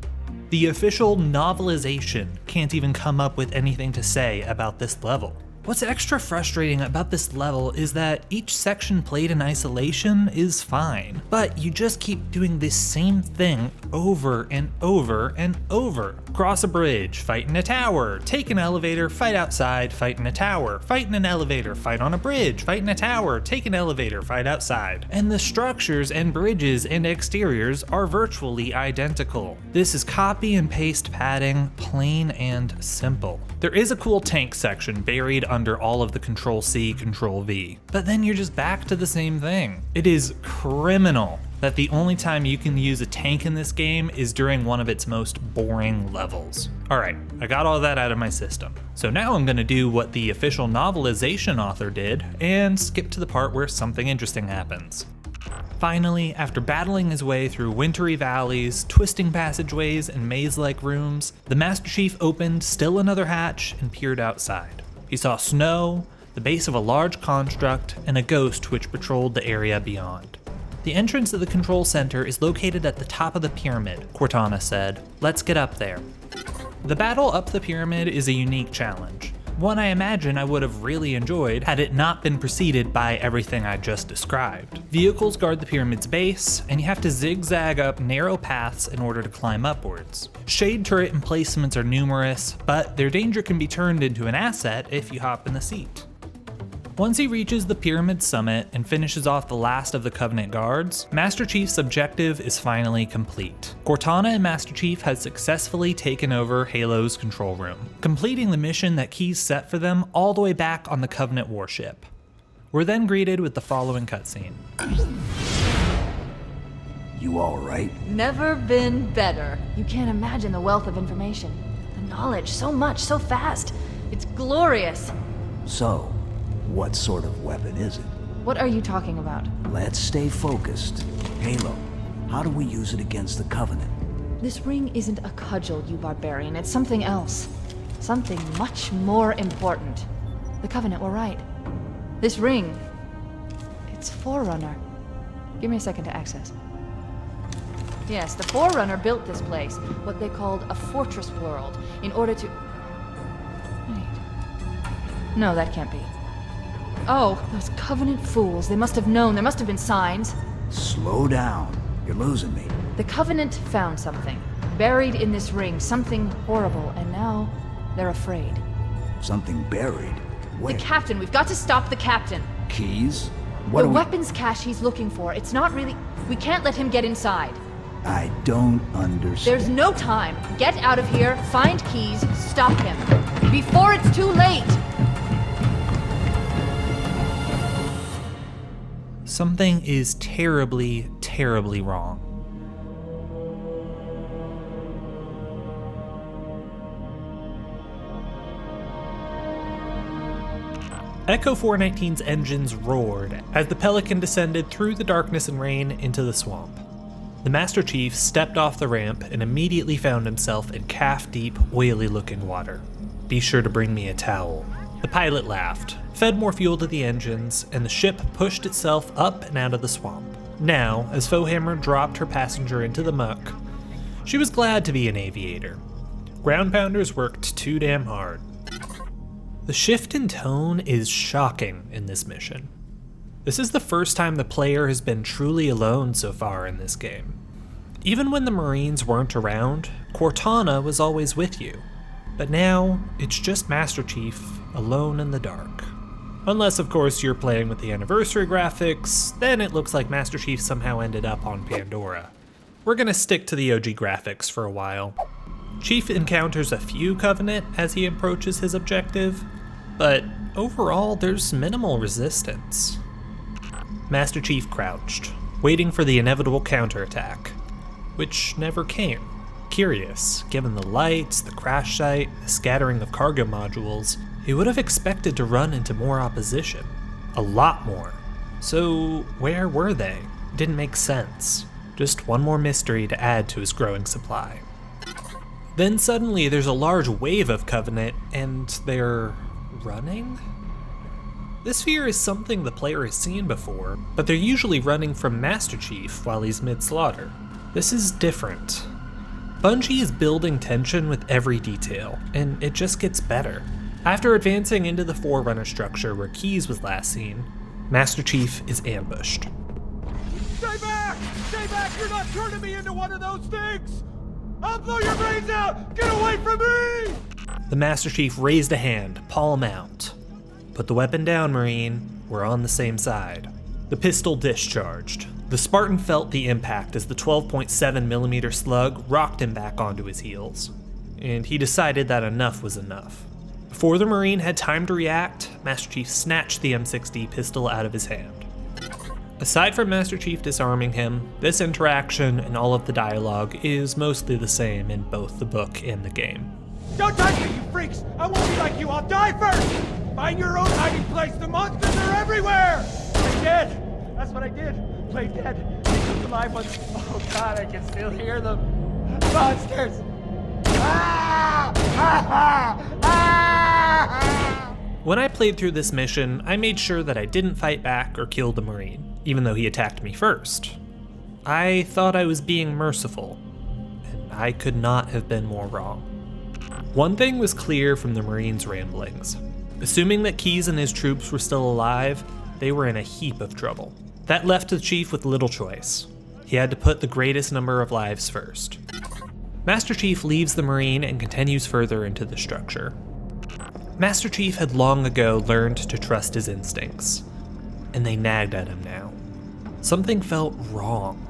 The official novelization can't even come up with anything to say about this level. What's extra frustrating about this level is that each section played in isolation is fine, but you just keep doing this same thing over and over and over. Cross a bridge, fight in a tower, take an elevator, fight outside, fight in a tower, fight in an elevator, fight on a bridge, fight in a tower, take an elevator, fight outside. And the structures and bridges and exteriors are virtually identical. This is copy and paste padding, plain and simple. There is a cool tank section buried under all of the Control-C, Control-V, but then you're just back to the same thing. It is criminal that the only time you can use a tank in this game is during one of its most boring levels. Alright, I got all that out of my system. So now I'm gonna do what the official novelization author did and skip to the part where something interesting happens. Finally, after battling his way through wintry valleys, twisting passageways, and maze-like rooms, the Master Chief opened still another hatch and peered outside. He saw snow, the base of a large construct, and a ghost which patrolled the area beyond. The entrance to the control center is located at the top of the pyramid, Cortana said. Let's get up there. The battle up the pyramid is a unique challenge. one I imagine I would have really enjoyed had it not been preceded by everything I just described. Vehicles guard the pyramid's base, and you have to zigzag up narrow paths in order to climb upwards. Shade turret emplacements are numerous, but their danger can be turned into an asset if you hop in the seat. Once he reaches the pyramid summit and finishes off the last of the Covenant guards, Master Chief's objective is finally complete. Cortana and Master Chief had successfully taken over Halo's control room, completing the mission that Keyes set for them all the way back on the Covenant warship. We're then greeted with the following cutscene. You all right? Never been better. You can't imagine the wealth of information. The knowledge, so much, so fast. It's glorious. So, what sort of weapon is it? What are you talking about? Let's stay focused. Halo, how do we use it against the Covenant? This ring isn't a cudgel, you barbarian. It's something else. Something much more important. The Covenant were right. This ring, it's Forerunner. Give me a second to access. Yes, the Forerunner built this place, what they called a fortress world, in order to... Wait. No, that can't be. Oh, those Covenant fools. They must have known. There must have been signs. Slow down. You're losing me. The Covenant found something. Buried in this ring. Something horrible. And now, they're afraid. Something buried? Where? The Captain. We've got to stop the Captain. Keys? What The do we... weapons cache he's looking for. It's not really... We can't let him get inside. I don't understand. There's no time. Get out of here. Find Keyes. Stop him. Before it's too late. Something is terribly, terribly wrong. Echo 419's engines roared as the Pelican descended through the darkness and rain into the swamp. The Master Chief stepped off the ramp and immediately found himself in calf-deep, oily-looking water. Be sure to bring me a towel. The pilot laughed, fed more fuel to the engines, and the ship pushed itself up and out of the swamp. Now, as Foehammer dropped her passenger into the muck, she was glad to be an aviator. Ground pounders worked too damn hard. The shift in tone is shocking in this mission. This is the first time the player has been truly alone so far in this game. Even when the Marines weren't around, Cortana was always with you. But now, it's just Master Chief, alone in the dark. Unless, of course, you're playing with the anniversary graphics, then it looks like Master Chief somehow ended up on Pandora. We're gonna stick to the OG graphics for a while. Chief encounters a few Covenant as he approaches his objective, but overall, there's minimal resistance. Master Chief crouched, waiting for the inevitable counterattack, which never came. Curious, given the lights, the crash site, the scattering of cargo modules, he would have expected to run into more opposition. A lot more. So where were they? Didn't make sense. Just one more mystery to add to his growing supply. Then suddenly there's a large wave of Covenant, and they're running? This fear is something the player has seen before, but they're usually running from Master Chief while he's mid-slaughter. This is different. Bungie is building tension with every detail, and it just gets better. After advancing into the Forerunner structure where Keyes was last seen, Master Chief is ambushed. Stay back! Stay back! You're not turning me into one of those things! I'll blow your brains out! Get away from me! The Master Chief raised a hand, palm out. Put the weapon down, Marine. We're on the same side. The pistol discharged. The Spartan felt the impact as the 12.7mm slug rocked him back onto his heels. And he decided that enough was enough. Before the Marine had time to react, Master Chief snatched the M60 pistol out of his hand. Aside from Master Chief disarming him, this interaction and all of the dialogue is mostly the same in both the book and the game. Don't touch me, you freaks! I won't be like you, I'll die first! Find your own hiding place, the monsters are everywhere! Play dead! That's what I did! Play dead! These alive ones. Oh god, I can still hear them! Monsters! Ah! Ah! Ah! When I played through this mission, I made sure that I didn't fight back or kill the Marine, even though he attacked me first. I thought I was being merciful, and I could not have been more wrong. One thing was clear from the Marines' ramblings. Assuming that Keyes and his troops were still alive, they were in a heap of trouble. That left the Chief with little choice. He had to put the greatest number of lives first. Master Chief leaves the Marine and continues further into the structure. Master Chief had long ago learned to trust his instincts, and they nagged at him now. Something felt wrong.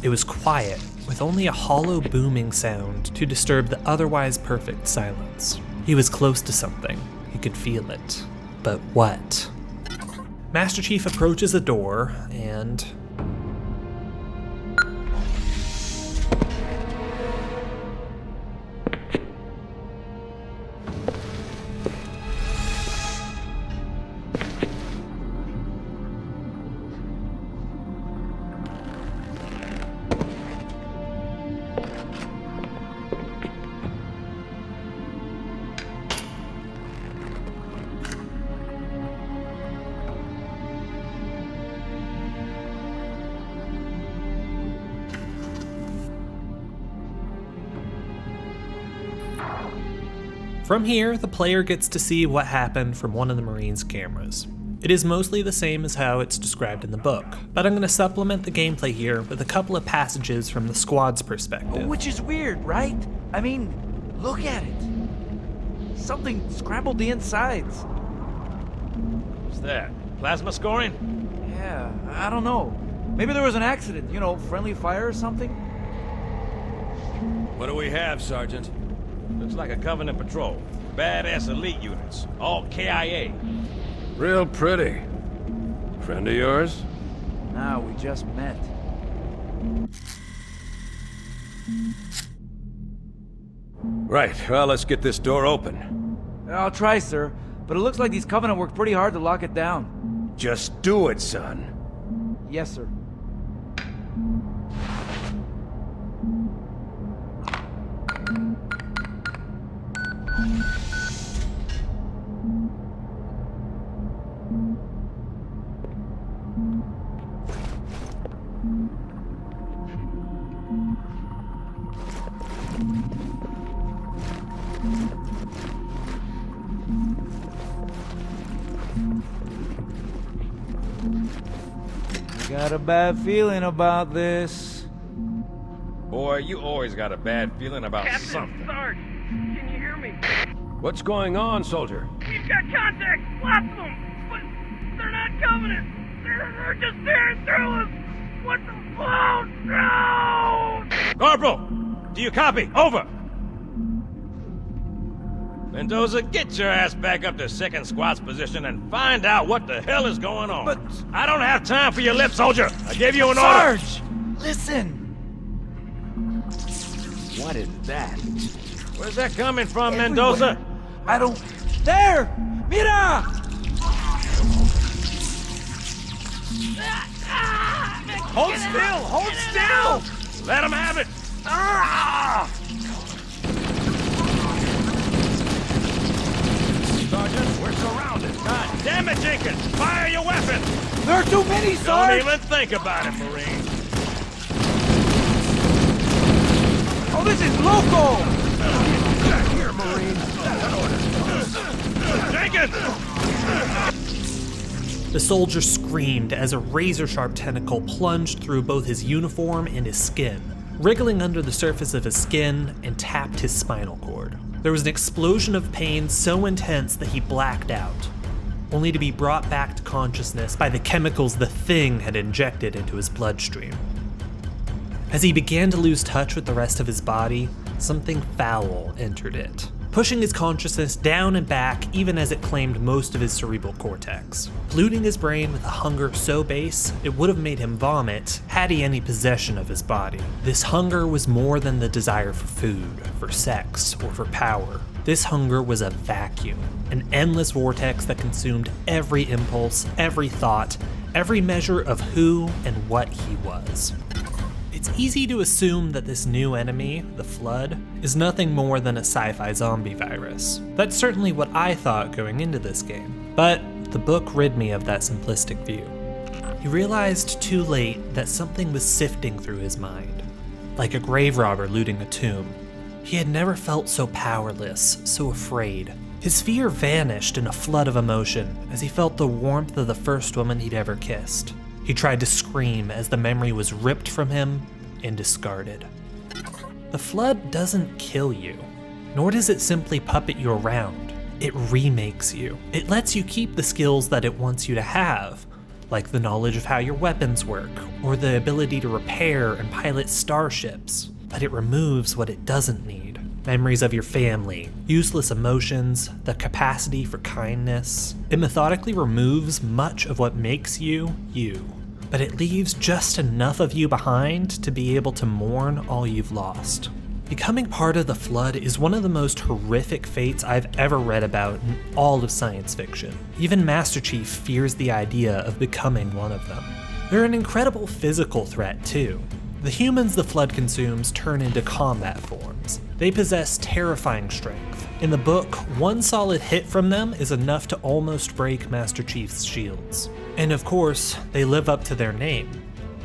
It was quiet, with only a hollow booming sound to disturb the otherwise perfect silence. He was close to something. He could feel it. But what? Master Chief approaches a door, and from here, the player gets to see what happened from one of the Marines' cameras. It is mostly the same as how it's described in the book, but I'm going to supplement the gameplay here with a couple of passages from the squad's perspective. Which is weird, right? I mean, look at it. Something scrambled the insides. What's that? Plasma scoring? Yeah, I don't know. Maybe there was an accident, you know, friendly fire or something? What do we have, Sergeant? Looks like a Covenant patrol. Badass elite units. All KIA. Real pretty. Friend of yours? Nah, we just met. Right, well, let's get this door open. I'll try, sir. But it looks like these Covenant worked pretty hard to lock it down. Just do it, son. Yes, sir. Got a bad feeling about this. Boy, you always got a bad feeling about something. Sarge, can you hear me? What's going on, soldier? We've got contacts, lots of them, but they're not Covenant. They're just tearing through us. What the? Oh, no! Corporal! Do you copy? Over! Mendoza, get your ass back up to 2nd Squad's position and find out what the hell is going on. But... I don't have time for your lip, soldier! I gave you an order! Sarge! Listen! What is that? Where's that coming from, Mendoza? I don't... There! Mira! Hold still! Hold still! Let him have it! Sergeant, we're surrounded. God damn it, Jenkins! Fire your weapon! There are too many, Don't Sarge! even think about it, Marine. Oh, this is local! Back here, Marine. Jenkins! The soldier screamed as a razor-sharp tentacle plunged through both his uniform and his skin, wriggling under the surface of his skin and tapped his spinal cord. There was an explosion of pain so intense that he blacked out, only to be brought back to consciousness by the chemicals the Thing had injected into his bloodstream. As he began to lose touch with the rest of his body, something foul entered it, pushing his consciousness down and back even as it claimed most of his cerebral cortex, polluting his brain with a hunger so base it would have made him vomit had he any possession of his body. This hunger was more than the desire for food, for sex, or for power. This hunger was a vacuum, an endless vortex that consumed every impulse, every thought, every measure of who and what he was. It's easy to assume that this new enemy, the Flood, is nothing more than a sci-fi zombie virus. That's certainly what I thought going into this game, but the book rid me of that simplistic view. He realized too late that something was sifting through his mind, like a grave robber looting a tomb. He had never felt so powerless, so afraid. His fear vanished in a flood of emotion as he felt the warmth of the first woman he'd ever kissed. He tried to scream as the memory was ripped from him and discarded. The flood doesn't kill you, nor does it simply puppet you around. It remakes you. It lets you keep the skills that it wants you to have, like the knowledge of how your weapons work, or the ability to repair and pilot starships. But it removes what it doesn't need. Memories of your family, useless emotions, the capacity for kindness. It methodically removes much of what makes you, you. But it leaves just enough of you behind to be able to mourn all you've lost. Becoming part of the Flood is one of the most horrific fates I've ever read about in all of science fiction. Even Master Chief fears the idea of becoming one of them. They're an incredible physical threat too. The humans the Flood consumes turn into combat forms. They possess terrifying strength. In the book, one solid hit from them is enough to almost break Master Chief's shields. And of course, they live up to their name.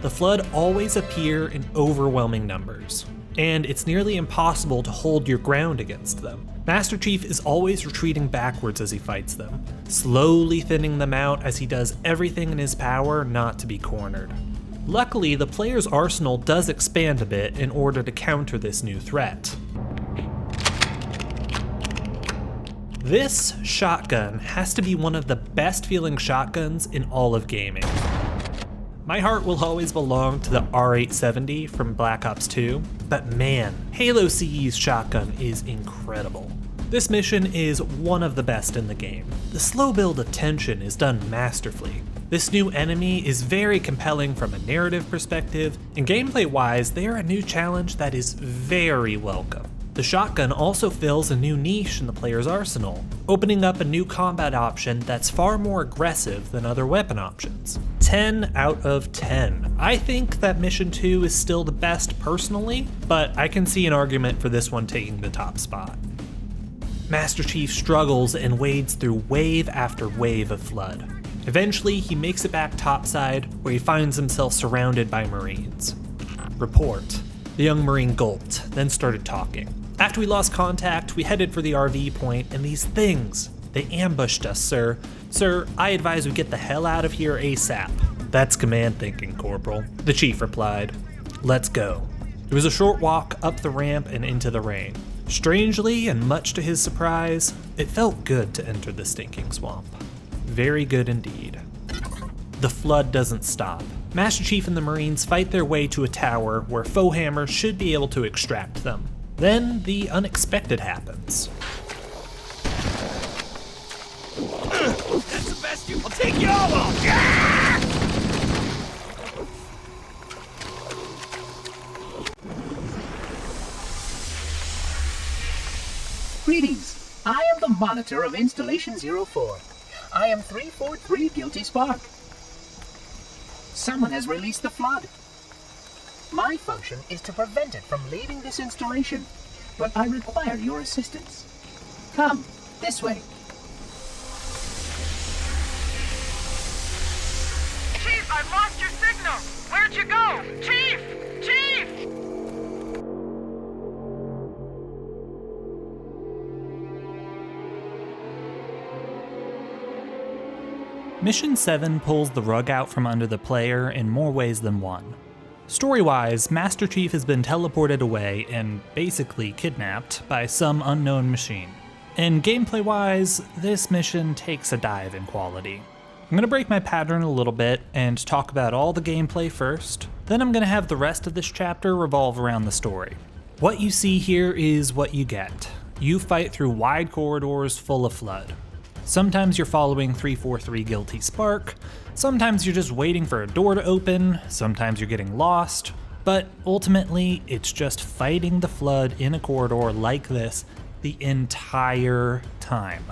The Flood always appear in overwhelming numbers, and it's nearly impossible to hold your ground against them. Master Chief is always retreating backwards as he fights them, slowly thinning them out as he does everything in his power not to be cornered. Luckily, the player's arsenal does expand a bit in order to counter this new threat. This shotgun has to be one of the best feeling shotguns in all of gaming. My heart will always belong to the R870 from Black Ops 2, but man, Halo CE's shotgun is incredible. This mission is one of the best in the game. The slow build of tension is done masterfully. This new enemy is very compelling from a narrative perspective, and gameplay-wise, they are a new challenge that is very welcome. The shotgun also fills a new niche in the player's arsenal, opening up a new combat option that's far more aggressive than other weapon options. 10 out of 10. I think that Mission 2 is still the best personally, but I can see an argument for this one taking the top spot. Master Chief struggles and wades through wave after wave of Flood. Eventually, he makes it back topside, where he finds himself surrounded by Marines. Report. The young Marine gulped, then started talking. After we lost contact, we headed for the RV point, and these things, they ambushed us, sir. Sir, I advise we get the hell out of here ASAP. That's command thinking, Corporal. The Chief replied. Let's go. It was a short walk up the ramp and into the rain. Strangely, and much to his surprise, it felt good to enter the stinking swamp. Very good indeed. The Flood doesn't stop. Master Chief and the Marines fight their way to a tower where Foehammer should be able to extract them. Then the unexpected happens. That's the best you will take you all on! Yeah! Greetings. I am the monitor of Installation 04. I am 343 Guilty Spark. Someone has released the Flood. My function is to prevent it from leaving this installation, but I require your assistance. Come, this way. Chief, I've lost your signal! Where'd you go? Chief! Chief! Mission 7 pulls the rug out from under the player in more ways than one. Story-wise, Master Chief has been teleported away and basically kidnapped by some unknown machine. And gameplay-wise, this mission takes a dive in quality. I'm gonna break my pattern a little bit and talk about all the gameplay first, then I'm gonna have the rest of this chapter revolve around the story. What you see here is what you get. You fight through wide corridors full of Flood. Sometimes you're following 343 Guilty Spark, sometimes you're just waiting for a door to open, sometimes you're getting lost, but ultimately it's just fighting the Flood in a corridor like this the entire time.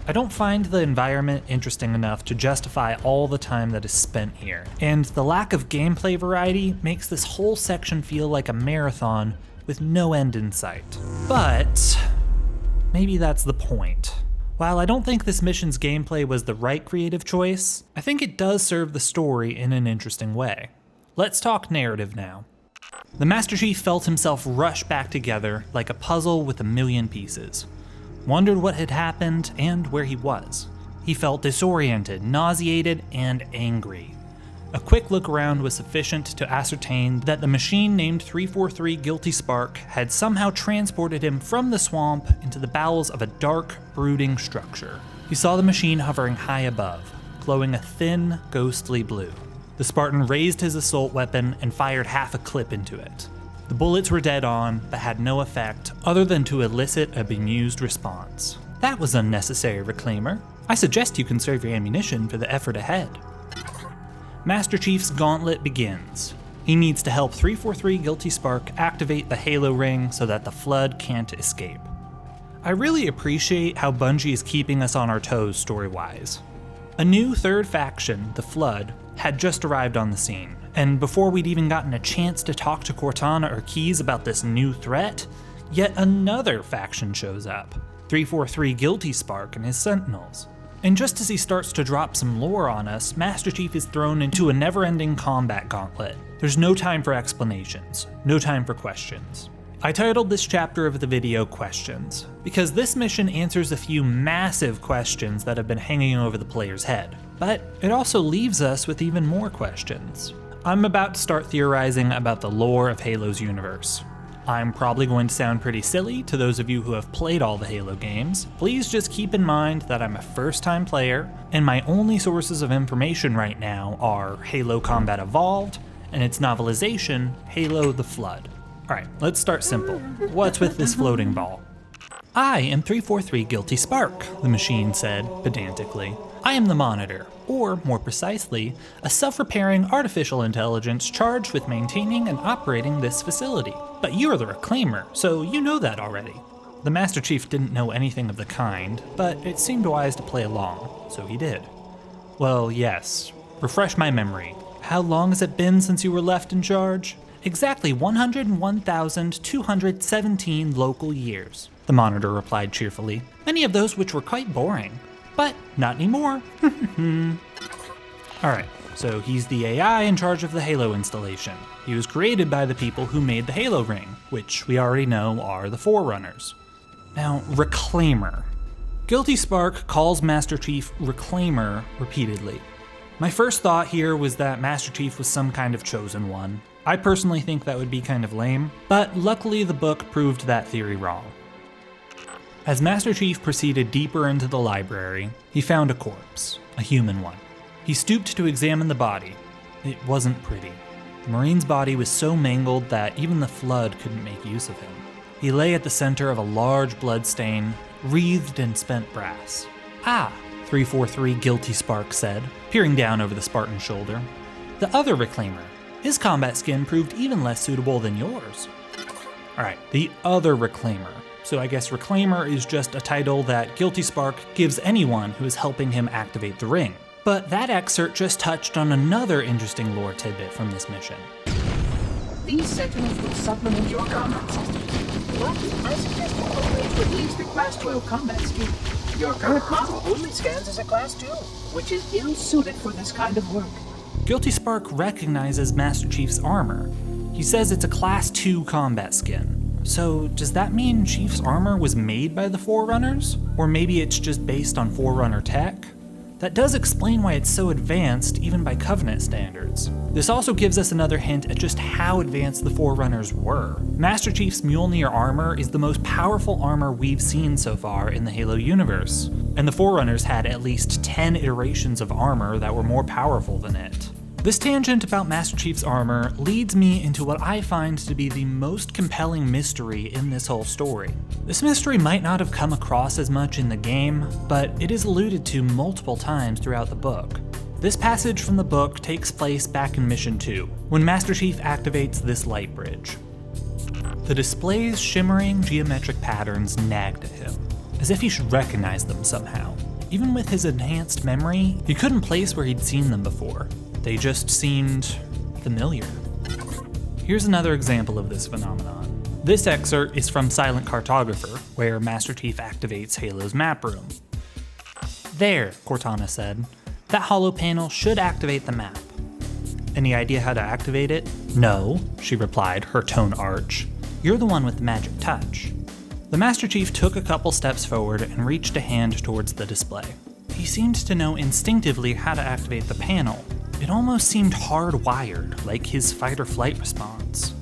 I don't find the environment interesting enough to justify all the time that is spent here, and the lack of gameplay variety makes this whole section feel like a marathon with no end in sight. But maybe that's the point. While I don't think this mission's gameplay was the right creative choice, I think it does serve the story in an interesting way. Let's talk narrative now. The Master Chief felt himself rush back together like a puzzle with a million pieces. Wondered what had happened and where he was. He felt disoriented, nauseated, and angry. A quick look around was sufficient to ascertain that the machine named 343 Guilty Spark had somehow transported him from the swamp into the bowels of a dark, brooding structure. He saw the machine hovering high above, glowing a thin, ghostly blue. The Spartan raised his assault weapon and fired half a clip into it. The bullets were dead on, but had no effect other than to elicit a bemused response. That was unnecessary, Reclaimer. I suggest you conserve your ammunition for the effort ahead. Master Chief's gauntlet begins. He needs to help 343 Guilty Spark activate the Halo ring so that the Flood can't escape. I really appreciate how Bungie is keeping us on our toes story-wise. A new third faction, the Flood, had just arrived on the scene, and before we'd even gotten a chance to talk to Cortana or Keyes about this new threat, yet another faction shows up, 343 Guilty Spark and his Sentinels. And just as he starts to drop some lore on us, Master Chief is thrown into a never-ending combat gauntlet. There's no time for explanations, no time for questions. I titled this chapter of the video Questions, because this mission answers a few massive questions that have been hanging over the player's head. But it also leaves us with even more questions. I'm about to start theorizing about the lore of Halo's universe. I'm probably going to sound pretty silly to those of you who have played all the Halo games. Please just keep in mind that I'm a first-time player, and my only sources of information right now are Halo Combat Evolved, and its novelization, Halo the Flood. Alright, let's start simple. What's with this floating ball? I am 343 Guilty Spark, the machine said, pedantically. I am the Monitor, or more precisely, a self-repairing artificial intelligence charged with maintaining and operating this facility. But you're the Reclaimer, so you know that already. The Master Chief didn't know anything of the kind, but it seemed wise to play along, so he did. Well, yes. Refresh my memory. How long has it been since you were left in charge? Exactly 101,217 local years, the Monitor replied cheerfully, many of those which were quite boring. But not anymore. Alright, so he's the AI in charge of the Halo installation. He was created by the people who made the Halo ring, which we already know are the Forerunners. Now, Reclaimer. Guilty Spark calls Master Chief Reclaimer repeatedly. My first thought here was that Master Chief was some kind of chosen one. I personally think that would be kind of lame, but luckily the book proved that theory wrong. As Master Chief proceeded deeper into the library, he found a corpse, a human one. He stooped to examine the body. It wasn't pretty. The Marine's body was so mangled that even the Flood couldn't make use of him. He lay at the center of a large bloodstain, wreathed in spent brass. Ah, 343 Guilty Spark said, peering down over the Spartan's shoulder. The other Reclaimer. His combat skin proved even less suitable than yours. Alright, the other Reclaimer. So I guess Reclaimer is just a title that Guilty Spark gives anyone who is helping him activate the ring. But that excerpt just touched on another interesting lore tidbit from this mission. These sentinels will supplement your combat system, but I suggest you upgrade to at least a Class 12 combat skill. Your current model only scans as a Class 2, which is ill-suited for this kind of work. Guilty Spark recognizes Master Chief's armor. He says it's a Class 2 combat skin. So does that mean Chief's armor was made by the Forerunners? Or maybe it's just based on Forerunner tech? That does explain why it's so advanced, even by Covenant standards. This also gives us another hint at just how advanced the Forerunners were. Master Chief's Mjolnir armor is the most powerful armor we've seen so far in the Halo universe, and the Forerunners had at least 10 iterations of armor that were more powerful than it. This tangent about Master Chief's armor leads me into what I find to be the most compelling mystery in this whole story. This mystery might not have come across as much in the game, but it is alluded to multiple times throughout the book. This passage from the book takes place back in Mission 2, when Master Chief activates this light bridge. The display's shimmering geometric patterns nagged at him, as if he should recognize them somehow. Even with his enhanced memory, he couldn't place where he'd seen them before. They just seemed familiar. Here's another example of this phenomenon. This excerpt is from Silent Cartographer, where Master Chief activates Halo's map room. There, Cortana said. That holo panel should activate the map. Any idea how to activate it? "No," she replied, her tone arch. "You're the one with the magic touch." The Master Chief took a couple steps forward and reached a hand towards the display. He seemed to know instinctively how to activate the panel. It almost seemed hardwired, like his fight-or-flight response.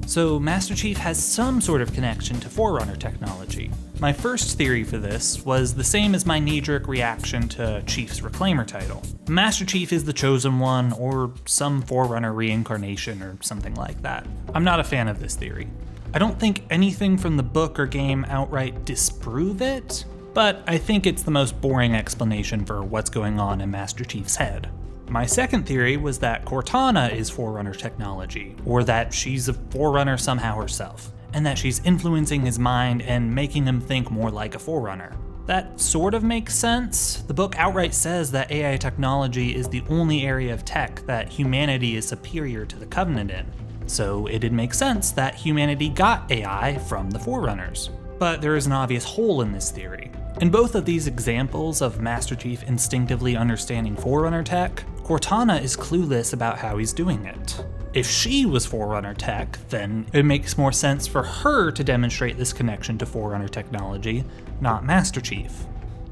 So Master Chief has some sort of connection to Forerunner technology. My first theory for this was the same as my knee-jerk reaction to Chief's Reclaimer title. Master Chief is the Chosen One, or some Forerunner reincarnation or something like that. I'm not a fan of this theory. I don't think anything from the book or game outright disprove it, but I think it's the most boring explanation for what's going on in Master Chief's head. My second theory was that Cortana is Forerunner technology, or that she's a Forerunner somehow herself, and that she's influencing his mind and making him think more like a Forerunner. That sort of makes sense. The book outright says that AI technology is the only area of tech that humanity is superior to the Covenant in. So it'd make sense that humanity got AI from the Forerunners. But there is an obvious hole in this theory. In both of these examples of Master Chief instinctively understanding Forerunner tech, Cortana is clueless about how he's doing it. If she was Forerunner tech, then it makes more sense for her to demonstrate this connection to Forerunner technology, not Master Chief.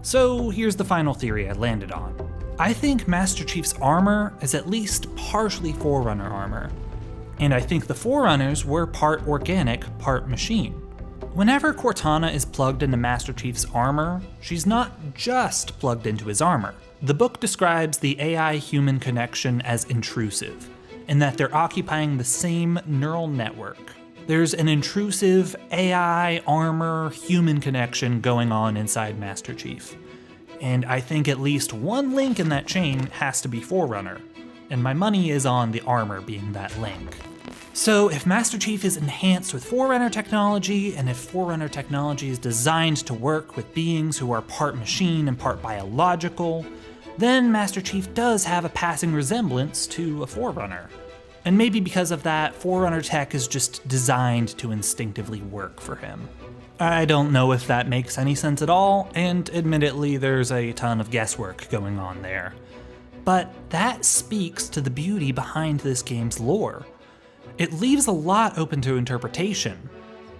So here's the final theory I landed on. I think Master Chief's armor is at least partially Forerunner armor. And I think the Forerunners were part organic, part machine. Whenever Cortana is plugged into Master Chief's armor, she's not just plugged into his armor. The book describes the AI-human connection as intrusive, in that they're occupying the same neural network. There's an intrusive AI, armor, human connection going on inside Master Chief. And I think at least one link in that chain has to be Forerunner, and my money is on the armor being that link. So if Master Chief is enhanced with Forerunner technology, and if Forerunner technology is designed to work with beings who are part machine and part biological, then Master Chief does have a passing resemblance to a Forerunner. And maybe because of that, Forerunner tech is just designed to instinctively work for him. I don't know if that makes any sense at all, and admittedly there's a ton of guesswork going on there. But that speaks to the beauty behind this game's lore. It leaves a lot open to interpretation.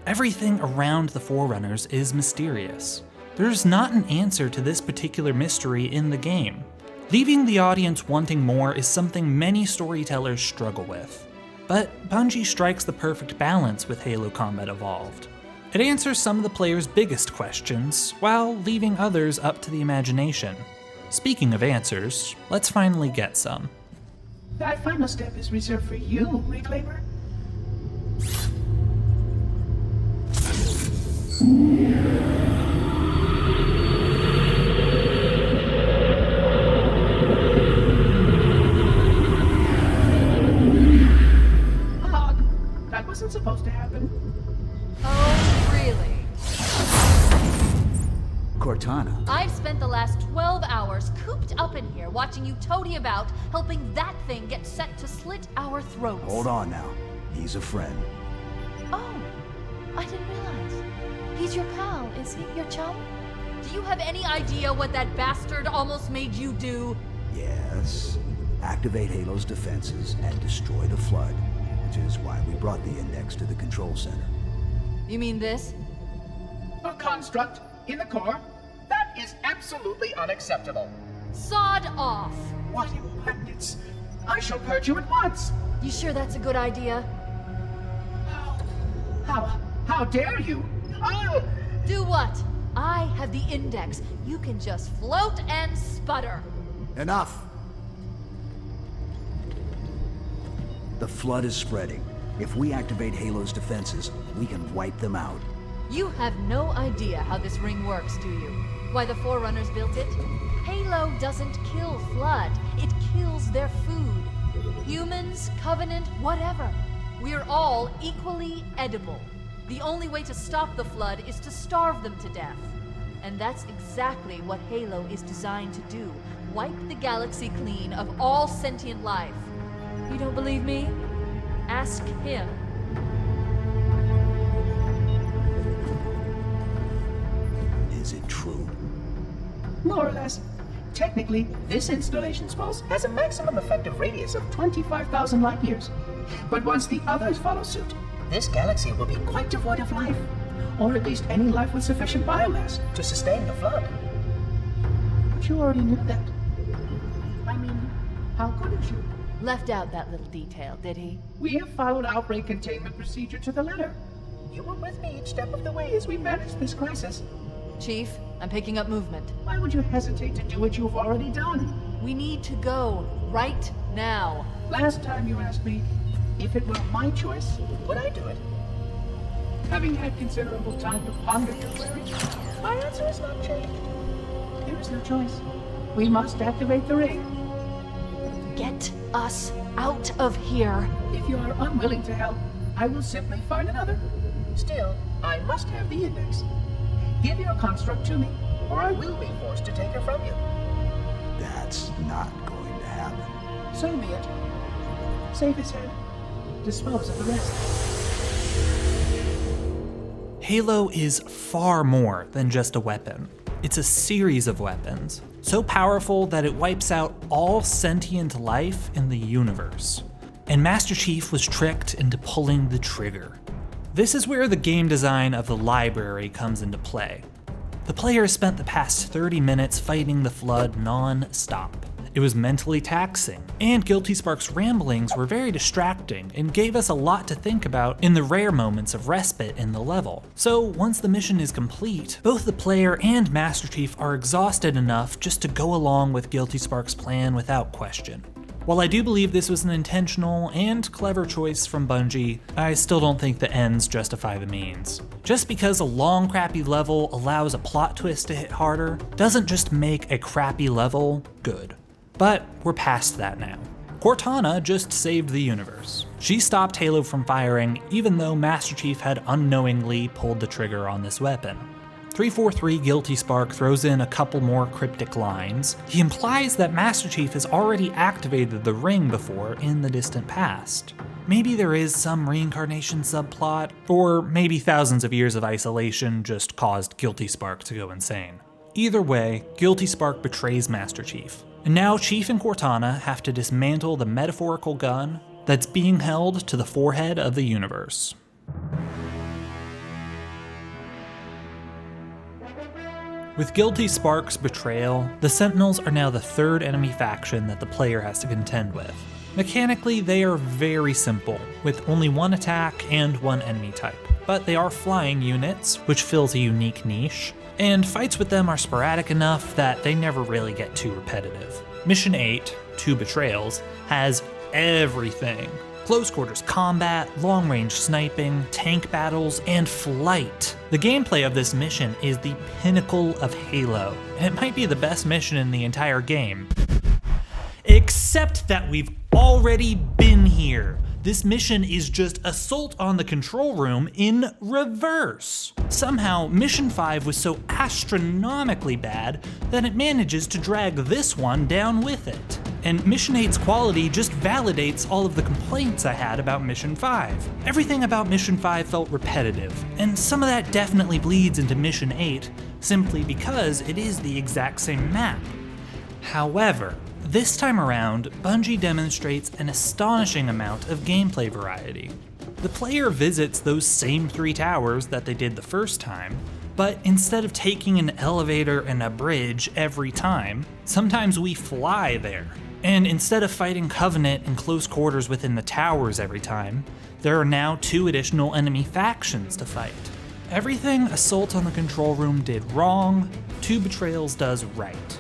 Everything around the Forerunners is mysterious. There's not an answer to this particular mystery in the game. Leaving the audience wanting more is something many storytellers struggle with. But Bungie strikes the perfect balance with Halo Combat Evolved. It answers some of the players' biggest questions, while leaving others up to the imagination. Speaking of answers, let's finally get some. That final step is reserved for you, Reclaimer. That wasn't supposed to happen. Oh, really? Cortana. I've spent the last 12 hours cooped up in here watching you toady about, helping that thing get set to slit our throats. Hold on now. He's a friend. Oh, I didn't realize. He's your pal, is he? Your chum? Do you have any idea what that bastard almost made you do? Yes. Activate Halo's defenses and destroy the Flood, which is why we brought the Index to the control center. You mean this? A construct in the core? That is absolutely unacceptable. Sod off! What impertinence! I shall purge you at once! You sure that's a good idea? How dare you? Oh! Do what? I have the Index. You can just float and sputter. Enough! The Flood is spreading. If we activate Halo's defenses, we can wipe them out. You have no idea how this ring works, do you? Why the Forerunners built it? Halo doesn't kill Flood. It kills their food. Humans, Covenant, whatever. We're all equally edible. The only way to stop the Flood is to starve them to death. And that's exactly what Halo is designed to do. Wipe the galaxy clean of all sentient life. You don't believe me? Ask him. Is it true? More or less. Technically, this installation's pulse has a maximum effective radius of 25,000 light years. But once the others follow suit, this galaxy will be quite devoid of life. Or at least any life with sufficient biomass to sustain the flood. But you already knew that. I mean, how couldn't you? Left out that little detail, did he? We have followed outbreak containment procedure to the letter. You were with me each step of the way as we managed this crisis. Chief, I'm picking up movement. Why would you hesitate to do what you've already done? We need to go right now. Last time you asked me if it were my choice, would I do it? Having had considerable time to ponder your query, my answer has not changed. There is no choice. We must activate the ring. Get us out of here. If you are unwilling to help, I will simply find another. Still, I must have the index. Give your construct to me, or I will be forced to take her from you. That's not going to happen. So be it. Save his head. Dispose of the rest. Halo is far more than just a weapon. It's a series of weapons, so powerful that it wipes out all sentient life in the universe. And Master Chief was tricked into pulling the trigger. This is where the game design of the library comes into play. The player spent the past 30 minutes fighting the Flood non-stop. It was mentally taxing, and Guilty Spark's ramblings were very distracting and gave us a lot to think about in the rare moments of respite in the level. So once the mission is complete, both the player and Master Chief are exhausted enough just to go along with Guilty Spark's plan without question. While I do believe this was an intentional and clever choice from Bungie, I still don't think the ends justify the means. Just because a long crappy level allows a plot twist to hit harder doesn't just make a crappy level good. But we're past that now. Cortana just saved the universe. She stopped Halo from firing even though Master Chief had unknowingly pulled the trigger on this weapon. 343 Guilty Spark throws in a couple more cryptic lines. He implies that Master Chief has already activated the ring before in the distant past. Maybe there is some reincarnation subplot, or maybe thousands of years of isolation just caused Guilty Spark to go insane. Either way, Guilty Spark betrays Master Chief. And now Chief and Cortana have to dismantle the metaphorical gun that's being held to the forehead of the universe. With Guilty Spark's betrayal, the Sentinels are now the third enemy faction that the player has to contend with. Mechanically, they are very simple, with only one attack and one enemy type, but they are flying units, which fills a unique niche, and fights with them are sporadic enough that they never really get too repetitive. Mission 8, 2 Betrayals, has everything. Close quarters combat, long range sniping, tank battles, and flight. The gameplay of this mission is the pinnacle of Halo, and it might be the best mission in the entire game. Except that we've already been here. This mission is just Assault on the Control Room in reverse. Somehow, Mission 5 was so astronomically bad that it manages to drag this one down with it. And Mission 8's quality just validates all of the complaints I had about Mission 5. Everything about Mission 5 felt repetitive, and some of that definitely bleeds into Mission 8, simply because it is the exact same map. However, this time around, Bungie demonstrates an astonishing amount of gameplay variety. The player visits those same 3 towers that they did the first time, but instead of taking an elevator and a bridge every time, sometimes we fly there. And instead of fighting Covenant in close quarters within the towers every time, there are now 2 additional enemy factions to fight. Everything Assault on the Control Room did wrong, 2 Betrayals does right.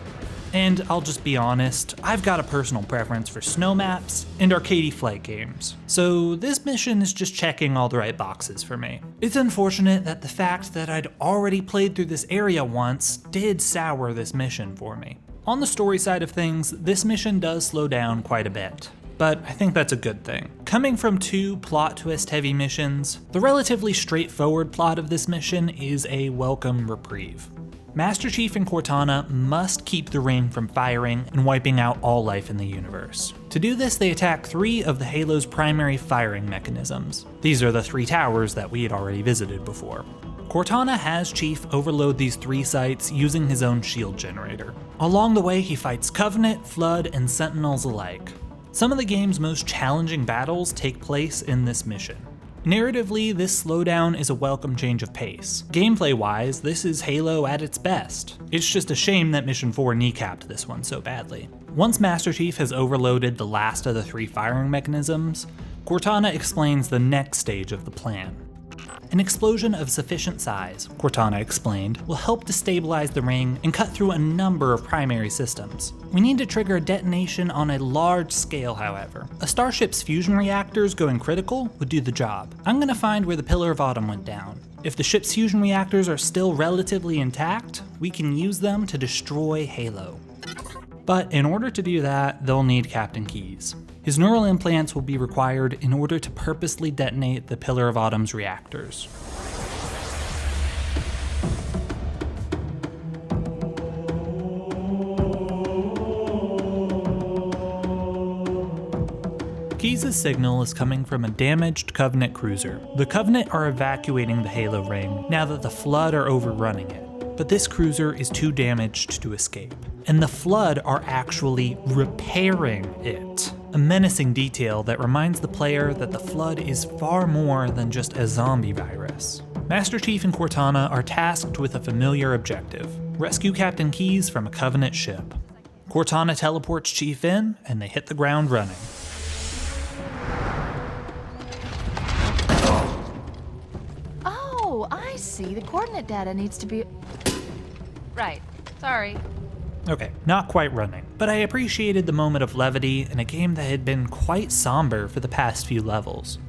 And I'll just be honest, I've got a personal preference for snow maps and arcadey flight games, so this mission is just checking all the right boxes for me. It's unfortunate that the fact that I'd already played through this area once did sour this mission for me. On the story side of things, this mission does slow down quite a bit, but I think that's a good thing. Coming from 2 plot twist heavy missions, the relatively straightforward plot of this mission is a welcome reprieve. Master Chief and Cortana must keep the ring from firing and wiping out all life in the universe. To do this, they attack 3 of the Halo's primary firing mechanisms. These are the 3 towers that we had already visited before. Cortana has Chief overload these 3 sites using his own shield generator. Along the way, he fights Covenant, Flood, and Sentinels alike. Some of the game's most challenging battles take place in this mission. Narratively, this slowdown is a welcome change of pace. Gameplay-wise, this is Halo at its best. It's just a shame that Mission 4 kneecapped this one so badly. Once Master Chief has overloaded the last of the 3 firing mechanisms, Cortana explains the next stage of the plan. An explosion of sufficient size, Cortana explained, will help destabilize the ring and cut through a number of primary systems. We need to trigger a detonation on a large scale, however. A starship's fusion reactors going critical would do the job. I'm gonna find where the Pillar of Autumn went down. If the ship's fusion reactors are still relatively intact, we can use them to destroy Halo. But in order to do that, they'll need Captain Keyes. His neural implants will be required in order to purposely detonate the Pillar of Autumn's reactors. Keyes' signal is coming from a damaged Covenant cruiser. The Covenant are evacuating the Halo ring now that the Flood are overrunning it, but this cruiser is too damaged to escape. And the Flood are actually repairing it. A menacing detail that reminds the player that the Flood is far more than just a zombie virus. Master Chief and Cortana are tasked with a familiar objective: rescue Captain Keyes from a Covenant ship. Cortana teleports Chief in, and they hit the ground running. Oh, I see. The coordinate data needs to be... Right. Sorry. Okay, not quite running, but I appreciated the moment of levity in a game that had been quite somber for the past few levels.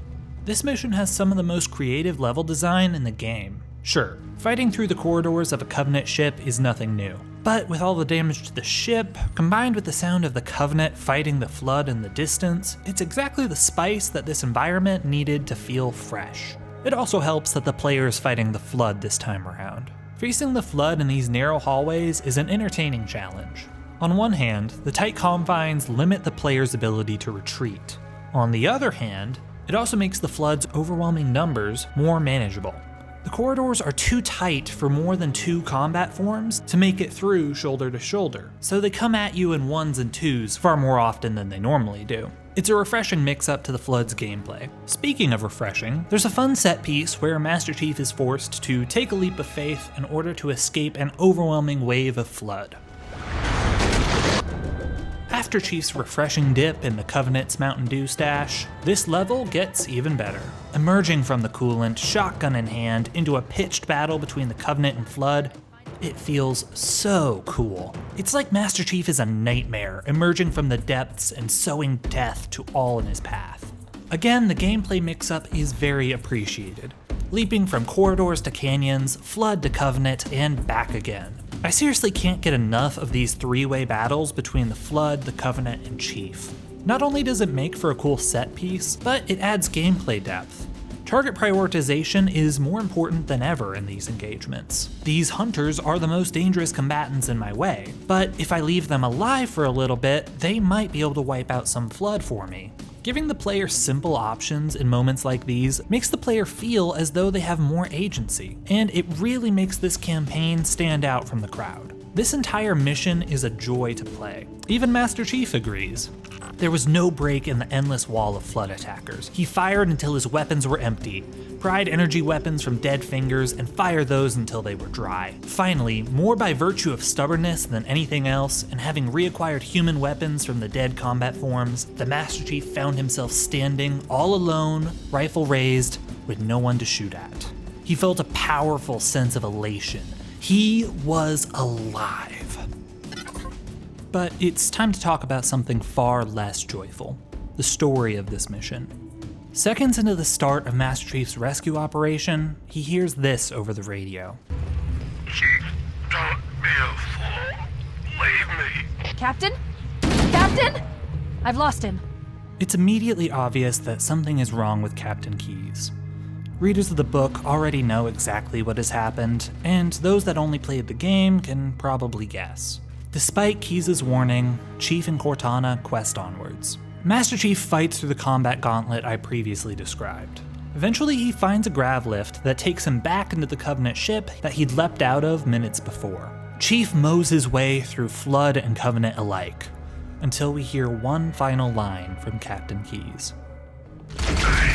This mission has some of the most creative level design in the game. Sure, fighting through the corridors of a Covenant ship is nothing new, but with all the damage to the ship, combined with the sound of the Covenant fighting the Flood in the distance, it's exactly the spice that this environment needed to feel fresh. It also helps that the player is fighting the Flood this time around. Facing the Flood in these narrow hallways is an entertaining challenge. On one hand, the tight confines limit the player's ability to retreat. On the other hand, it also makes the Flood's overwhelming numbers more manageable. The corridors are too tight for more than 2 combat forms to make it through shoulder to shoulder, so they come at you in 1s and 2s far more often than they normally do. It's a refreshing mix-up to the Flood's gameplay. Speaking of refreshing, there's a fun set piece where Master Chief is forced to take a leap of faith in order to escape an overwhelming wave of Flood. After Chief's refreshing dip in the Covenant's Mountain Dew stash, this level gets even better. Emerging from the coolant, shotgun in hand, into a pitched battle between the Covenant and Flood, it feels so cool. It's like Master Chief is a nightmare, emerging from the depths and sowing death to all in his path. Again, the gameplay mix-up is very appreciated. Leaping from corridors to canyons, Flood to Covenant, and back again. I seriously can't get enough of these 3-way battles between the Flood, the Covenant, and Chief. Not only does it make for a cool set piece, but it adds gameplay depth. Target prioritization is more important than ever in these engagements. These hunters are the most dangerous combatants in my way, but if I leave them alive for a little bit, they might be able to wipe out some Flood for me. Giving the player simple options in moments like these makes the player feel as though they have more agency, and it really makes this campaign stand out from the crowd. This entire mission is a joy to play. Even Master Chief agrees. There was no break in the endless wall of Flood attackers. He fired until his weapons were empty, pried energy weapons from dead fingers, and fired those until they were dry. Finally, more by virtue of stubbornness than anything else, and having reacquired human weapons from the dead combat forms, the Master Chief found himself standing all alone, rifle raised, with no one to shoot at. He felt a powerful sense of elation. He was alive. But it's time to talk about something far less joyful: the story of this mission. Seconds into the start of Master Chief's rescue operation, he hears this over the radio. Chief, don't be a fool. Leave me. Captain? Captain? I've lost him. It's immediately obvious that something is wrong with Captain Keyes. Readers of the book already know exactly what has happened, and those that only played the game can probably guess. Despite Keyes' warning, Chief and Cortana quest onwards. Master Chief fights through the combat gauntlet I previously described. Eventually he finds a grav lift that takes him back into the Covenant ship that he'd leapt out of minutes before. Chief mows his way through Flood and Covenant alike. until we hear one final line from Captain Keyes. I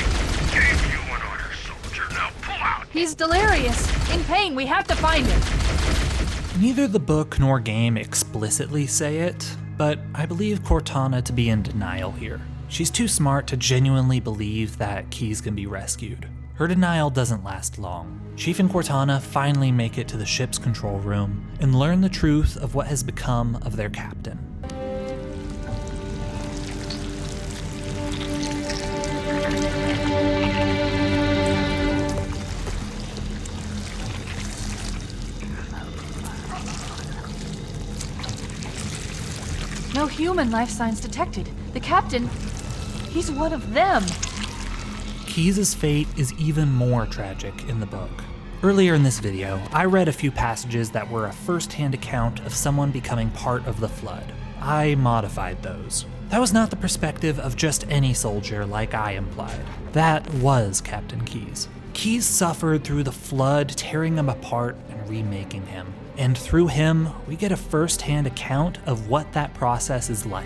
gave you an order, soldier. Now pull out! He's delirious. In pain. We have to find him. Neither the book nor game explicitly say it, but I believe Cortana to be in denial here. She's too smart to genuinely believe that Keyes can be rescued. Her denial doesn't last long. Chief and Cortana finally make it to the ship's control room and learn the truth of what has become of their captain. No human life signs detected. The captain, he's one of them. Keyes' fate is even more tragic in the book. Earlier in this video, I read a few passages that were a first-hand account of someone becoming part of the Flood. I modified those. That was not the perspective of just any soldier like I implied. That was Captain Keyes. Keyes suffered through the Flood tearing him apart and remaking him. And through him, we get a first-hand account of what that process is like.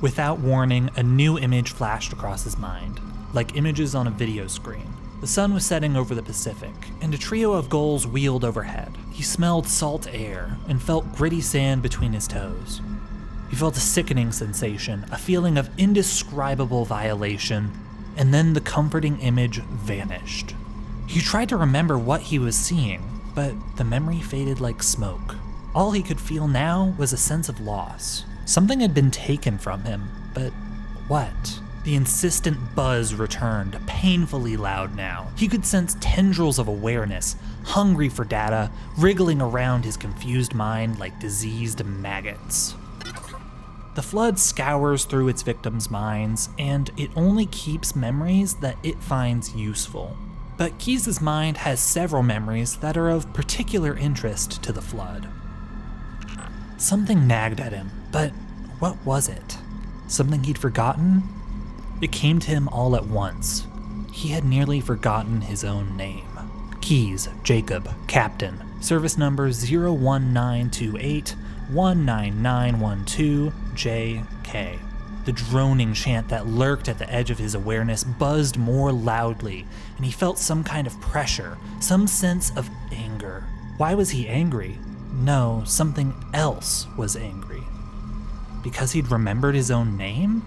Without warning, a new image flashed across his mind, like images on a video screen. The sun was setting over the Pacific, and a trio of gulls wheeled overhead. He smelled salt air and felt gritty sand between his toes. He felt a sickening sensation, a feeling of indescribable violation, and then the comforting image vanished. He tried to remember what he was seeing, but the memory faded like smoke. All he could feel now was a sense of loss. Something had been taken from him, but what? The insistent buzz returned, painfully loud now. He could sense tendrils of awareness, hungry for data, wriggling around his confused mind like diseased maggots. The Flood scours through its victims' minds, and it only keeps memories that it finds useful. But Keyes' mind has several memories that are of particular interest to the Flood. Something nagged at him, but what was it? Something he'd forgotten? It came to him all at once. He had nearly forgotten his own name. Keyes, Jacob, Captain, service number 01928-19912-JK. The droning chant that lurked at the edge of his awareness buzzed more loudly, and he felt some kind of pressure, some sense of anger. Why was he angry? No, something else was angry. Because he'd remembered his own name?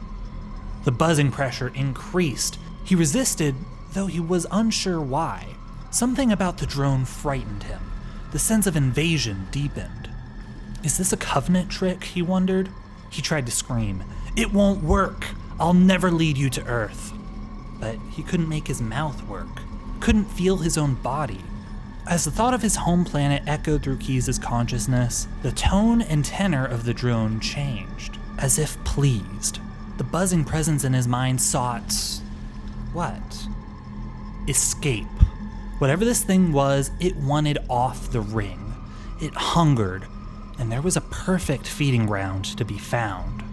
The buzzing pressure increased. He resisted, though he was unsure why. Something about the drone frightened him. The sense of invasion deepened. Is this a Covenant trick, he wondered? He tried to scream, "It won't work! I'll never lead you to Earth." But he couldn't make his mouth work, couldn't feel his own body. As the thought of his home planet echoed through Keyes' consciousness, the tone and tenor of the drone changed, as if pleased. The buzzing presence in his mind sought... what? Escape. Whatever this thing was, it wanted off the ring. It hungered, and there was a perfect feeding ground to be found.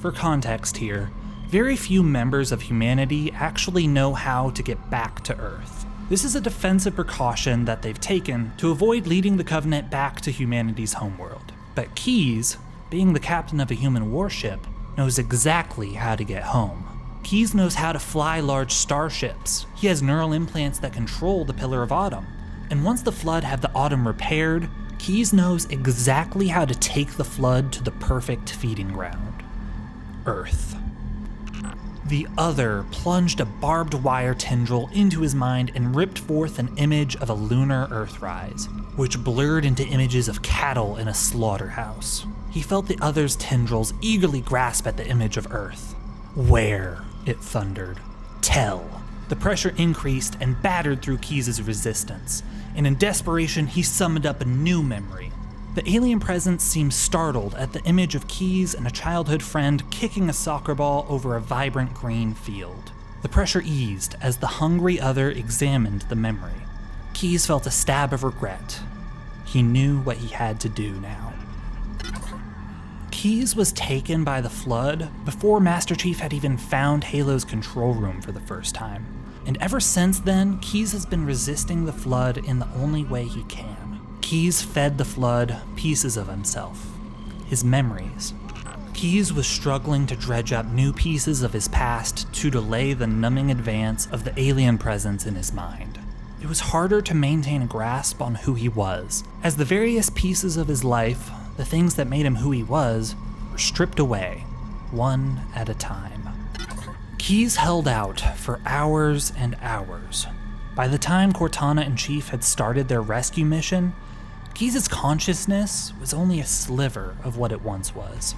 For context here, very few members of humanity actually know how to get back to Earth. This is a defensive precaution that they've taken to avoid leading the Covenant back to humanity's homeworld. But Keyes, being the captain of a human warship, knows exactly how to get home. Keyes knows how to fly large starships. He has neural implants that control the Pillar of Autumn. And once the Flood have the Autumn repaired, Keyes knows exactly how to take the Flood to the perfect feeding ground. Earth. The Other plunged a barbed wire tendril into his mind and ripped forth an image of a lunar Earthrise, which blurred into images of cattle in a slaughterhouse. He felt the Other's tendrils eagerly grasp at the image of Earth. "Where?" it thundered. "Tell." The pressure increased and battered through Keyes' resistance, and in desperation he summoned up a new memory. The alien presence seemed startled at the image of Keyes and a childhood friend kicking a soccer ball over a vibrant green field. The pressure eased as the hungry Other examined the memory. Keyes felt a stab of regret. He knew what he had to do now. Keyes was taken by the Flood before Master Chief had even found Halo's control room for the first time. And ever since then, Keyes has been resisting the Flood in the only way he can. Keyes fed the Flood pieces of himself, his memories, Keyes was struggling to dredge up new pieces of his past to delay the numbing advance of the alien presence in his mind. It was harder to maintain a grasp on who he was, as the various pieces of his life, the things that made him who he was, were stripped away, one at a time. Keyes held out for hours and hours. By the time Cortana and Chief had started their rescue mission, Keyes' consciousness was only a sliver of what it once was.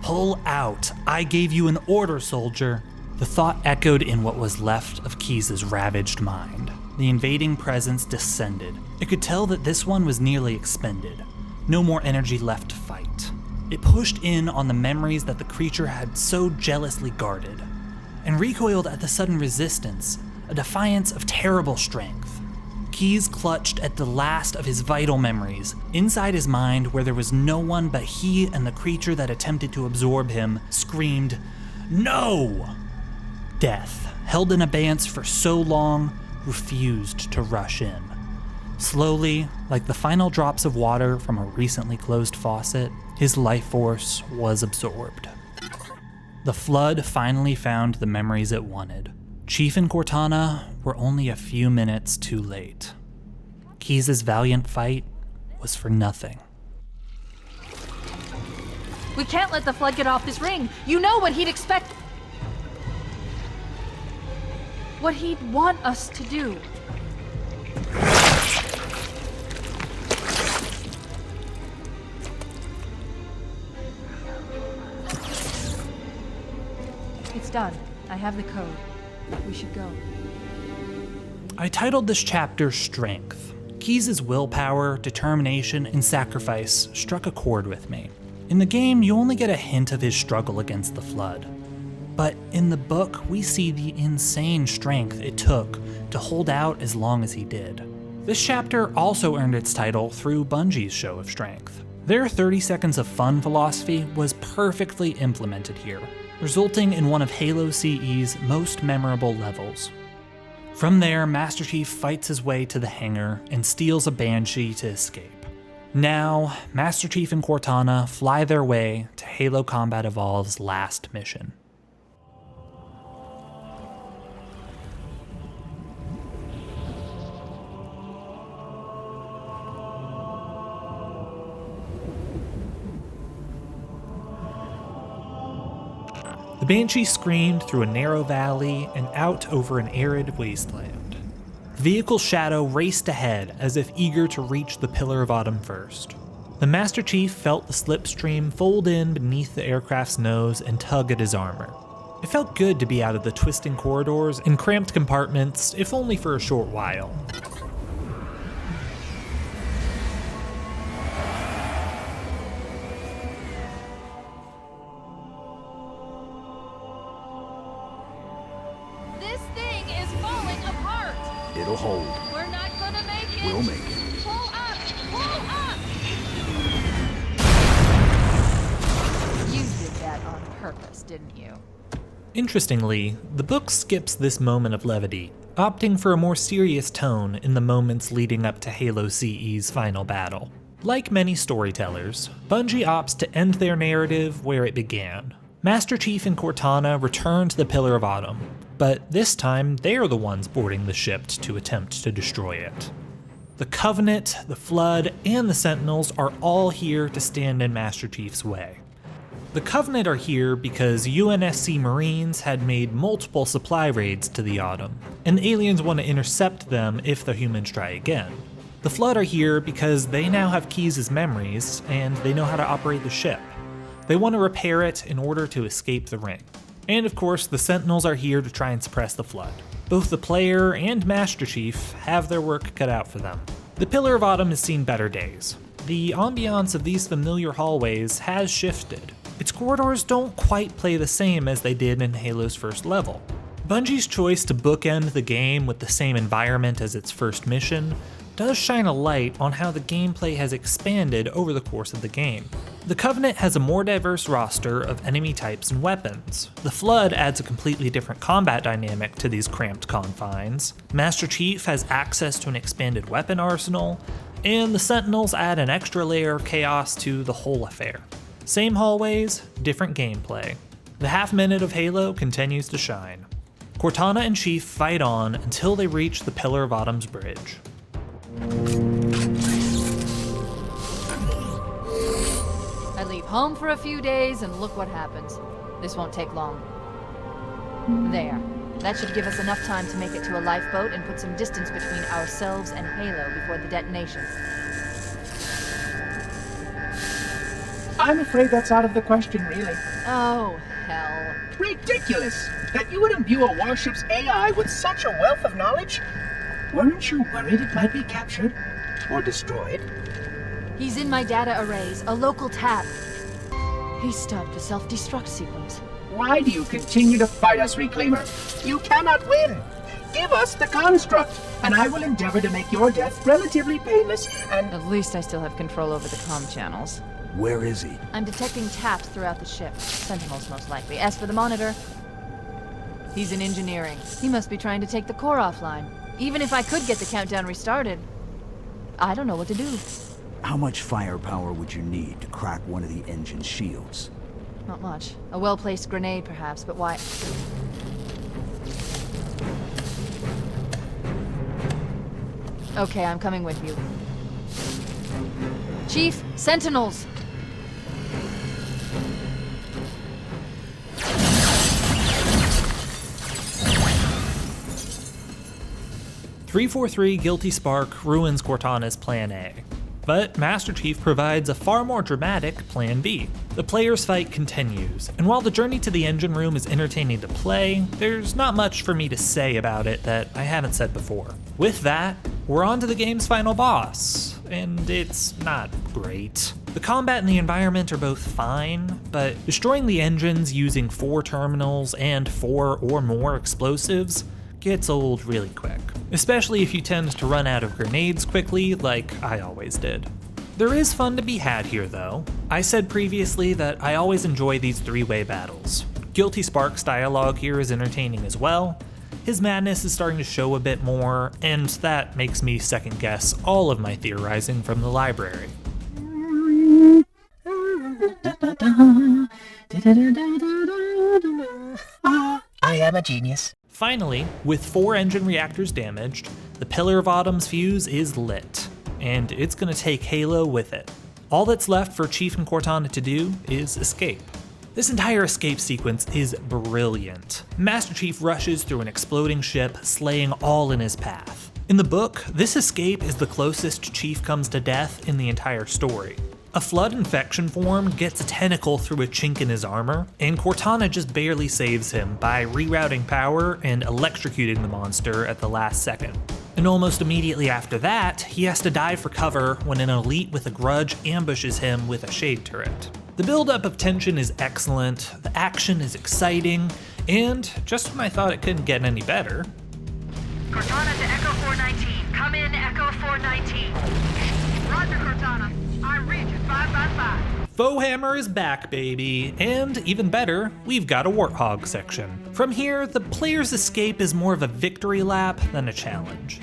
"Pull out! I gave you an order, soldier!" The thought echoed in what was left of Keyes' ravaged mind. The invading presence descended. It could tell that this one was nearly expended. No more energy left to fight. It pushed in on the memories that the creature had so jealously guarded, and recoiled at the sudden resistance, a defiance of terrible strength. Keyes clutched at the last of his vital memories. Inside his mind, where there was no one but he and the creature that attempted to absorb him, screamed, "No!" Death, held in abeyance for so long, refused to rush in. Slowly, like the final drops of water from a recently closed faucet, his life force was absorbed. The flood finally found the memories it wanted. Chief and Cortana were only a few minutes too late. Keyes' valiant fight was for nothing. We can't let the flood get off this ring. You know what he'd expect. What he'd want us to do. It's done. I have the code. We should go. I titled this chapter Strength. Keyes' willpower, determination, and sacrifice struck a chord with me. In the game, you only get a hint of his struggle against the flood. But in the book, we see the insane strength it took to hold out as long as he did. This chapter also earned its title through Bungie's show of strength. Their 30 seconds of fun philosophy was perfectly implemented here, resulting in one of Halo CE's most memorable levels. From there, Master Chief fights his way to the hangar and steals a Banshee to escape. Now, Master Chief and Cortana fly their way to Halo Combat Evolved's last mission. The Banshee screamed through a narrow valley and out over an arid wasteland. The vehicle's shadow raced ahead as if eager to reach the Pillar of Autumn first. The Master Chief felt the slipstream fold in beneath the aircraft's nose and tug at his armor. It felt good to be out of the twisting corridors and cramped compartments, if only for a short while. It'll hold. We're not gonna make it. We'll make it. Pull up! Pull up! You did that on purpose, didn't you? Interestingly, the book skips this moment of levity, opting for a more serious tone in the moments leading up to Halo CE's final battle. Like many storytellers, Bungie opts to end their narrative where it began. Master Chief and Cortana return to the Pillar of Autumn, but this time they're the ones boarding the ship to attempt to destroy it. The Covenant, the Flood, and the Sentinels are all here to stand in Master Chief's way. The Covenant are here because UNSC Marines had made multiple supply raids to the Autumn, and the aliens want to intercept them if the humans try again. The Flood are here because they now have Keyes' memories, and they know how to operate the ship. They want to repair it in order to escape the ring. And of course, the Sentinels are here to try and suppress the Flood. Both the player and Master Chief have their work cut out for them. The Pillar of Autumn has seen better days. The ambiance of these familiar hallways has shifted. Its corridors don't quite play the same as they did in Halo's first level. Bungie's choice to bookend the game with the same environment as its first mission does shine a light on how the gameplay has expanded over the course of the game. The Covenant has a more diverse roster of enemy types and weapons. The Flood adds a completely different combat dynamic to these cramped confines. Master Chief has access to an expanded weapon arsenal, and the Sentinels add an extra layer of chaos to the whole affair. Same hallways, different gameplay. The half-minute of Halo continues to shine. Cortana and Chief fight on until they reach the Pillar of Autumn's bridge. I leave home for a few days and look what happens. This won't take long. There. That should give us enough time to make it to a lifeboat and put some distance between ourselves and Halo before the detonation. I'm afraid that's out of the question, really. Oh, hell. Ridiculous! That you would imbue a warship's AI with such a wealth of knowledge? Weren't you worried it might be captured? Or destroyed? He's in my data arrays, a local tap. He stopped the self-destruct sequence. Why do you continue to fight us, Reclaimer? You cannot win! Give us the construct, and I will endeavor to make your death relatively painless and... At least I still have control over the comm channels. Where is he? I'm detecting taps throughout the ship. Sentinels, most likely. As for the monitor, he's in engineering. He must be trying to take the core offline. Even if I could get the countdown restarted, I don't know what to do. How much firepower would you need to crack one of the engine's shields? Not much. A well-placed grenade, perhaps, but why? Okay, I'm coming with you. Chief, Sentinels! 343 Guilty Spark ruins Cortana's Plan A, but Master Chief provides a far more dramatic Plan B. The player's fight continues, and while the journey to the engine room is entertaining to play, there's not much for me to say about it that I haven't said before. With that, we're on to the game's final boss, and it's not great. The combat and the environment are both fine, but destroying the engines using 4 terminals and 4 or more explosives gets old really quick, especially if you tend to run out of grenades quickly like I always did. There is fun to be had here though. I said previously that I always enjoy these 3-way battles. Guilty Spark's dialogue here is entertaining as well. His madness is starting to show a bit more, and that makes me second guess all of my theorizing from the library. I am a genius. Finally, with 4 engine reactors damaged, the Pillar of Autumn's fuse is lit, and it's gonna take Halo with it. All that's left for Chief and Cortana to do is escape. This entire escape sequence is brilliant. Master Chief rushes through an exploding ship, slaying all in his path. In the book, this escape is the closest Chief comes to death in the entire story. A flood infection form gets a tentacle through a chink in his armor, and Cortana just barely saves him by rerouting power and electrocuting the monster at the last second. And almost immediately after that, he has to dive for cover when an elite with a grudge ambushes him with a shade turret. The buildup of tension is excellent, the action is exciting, and just when I thought it couldn't get any better... Cortana to Echo 419. Come in, Echo 419. Roger, Cortana. I'm Regent 555. Foehammer is back, baby, and even better, we've got a Warthog section. From here, the player's escape is more of a victory lap than a challenge.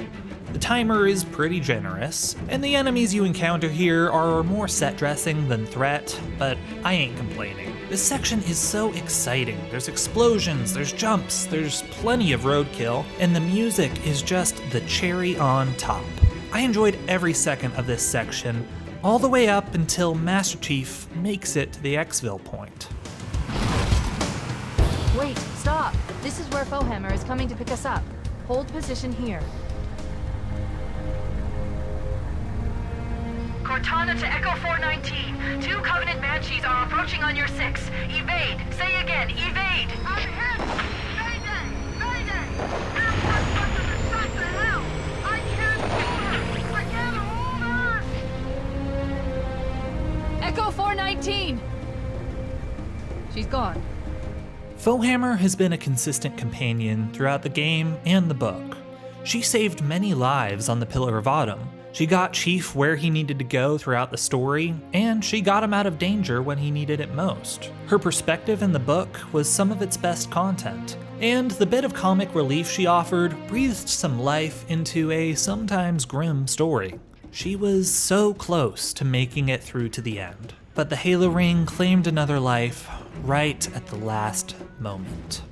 The timer is pretty generous, and the enemies you encounter here are more set dressing than threat, but I ain't complaining. This section is so exciting. There's explosions, there's jumps, there's plenty of roadkill, and the music is just the cherry on top. I enjoyed every second of this section, all the way up until Master Chief makes it to the exfil point. Wait, stop! This is where Foehammer is coming to pick us up. Hold position here. Cortana to Echo 419. 2 Covenant Banshees are approaching on your 6. Evade. Say again, evade. I'm hit. Mayday! Mayday! Airport buses are shot to hell. I can't hold her. I can't hold her. Echo 419! She's gone. Foehammer has been a consistent companion throughout the game and the book. She saved many lives on the Pillar of Autumn. She got Chief where he needed to go throughout the story, and she got him out of danger when he needed it most. Her perspective in the book was some of its best content, and the bit of comic relief she offered breathed some life into a sometimes grim story. She was so close to making it through to the end, but the Halo ring claimed another life right at the last moment.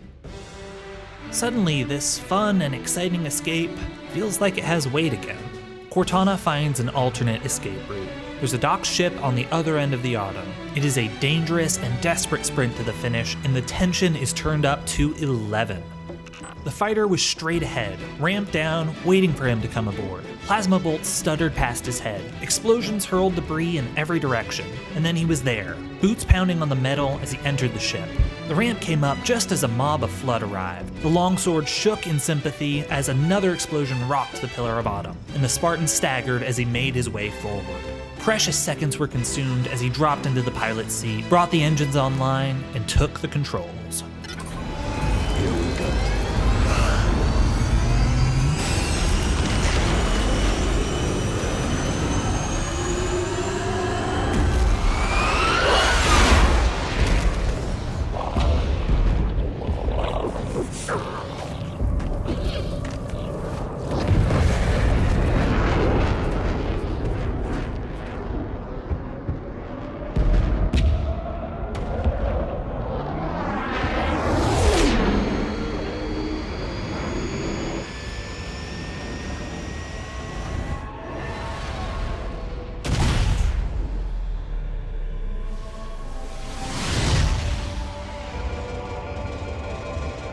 Suddenly, this fun and exciting escape feels like it has weight again. Cortana finds an alternate escape route. There's a docked ship on the other end of the Autumn. It is a dangerous and desperate sprint to the finish, and the tension is turned up to 11. The fighter was straight ahead, ramped down, waiting for him to come aboard. Plasma bolts stuttered past his head. Explosions hurled debris in every direction. And then he was there, boots pounding on the metal as he entered the ship. The ramp came up just as a mob of Flood arrived. The longsword shook in sympathy as another explosion rocked the Pillar of Autumn, and the Spartan staggered as he made his way forward. Precious seconds were consumed as he dropped into the pilot's seat, brought the engines online, and took the controls. Here we go.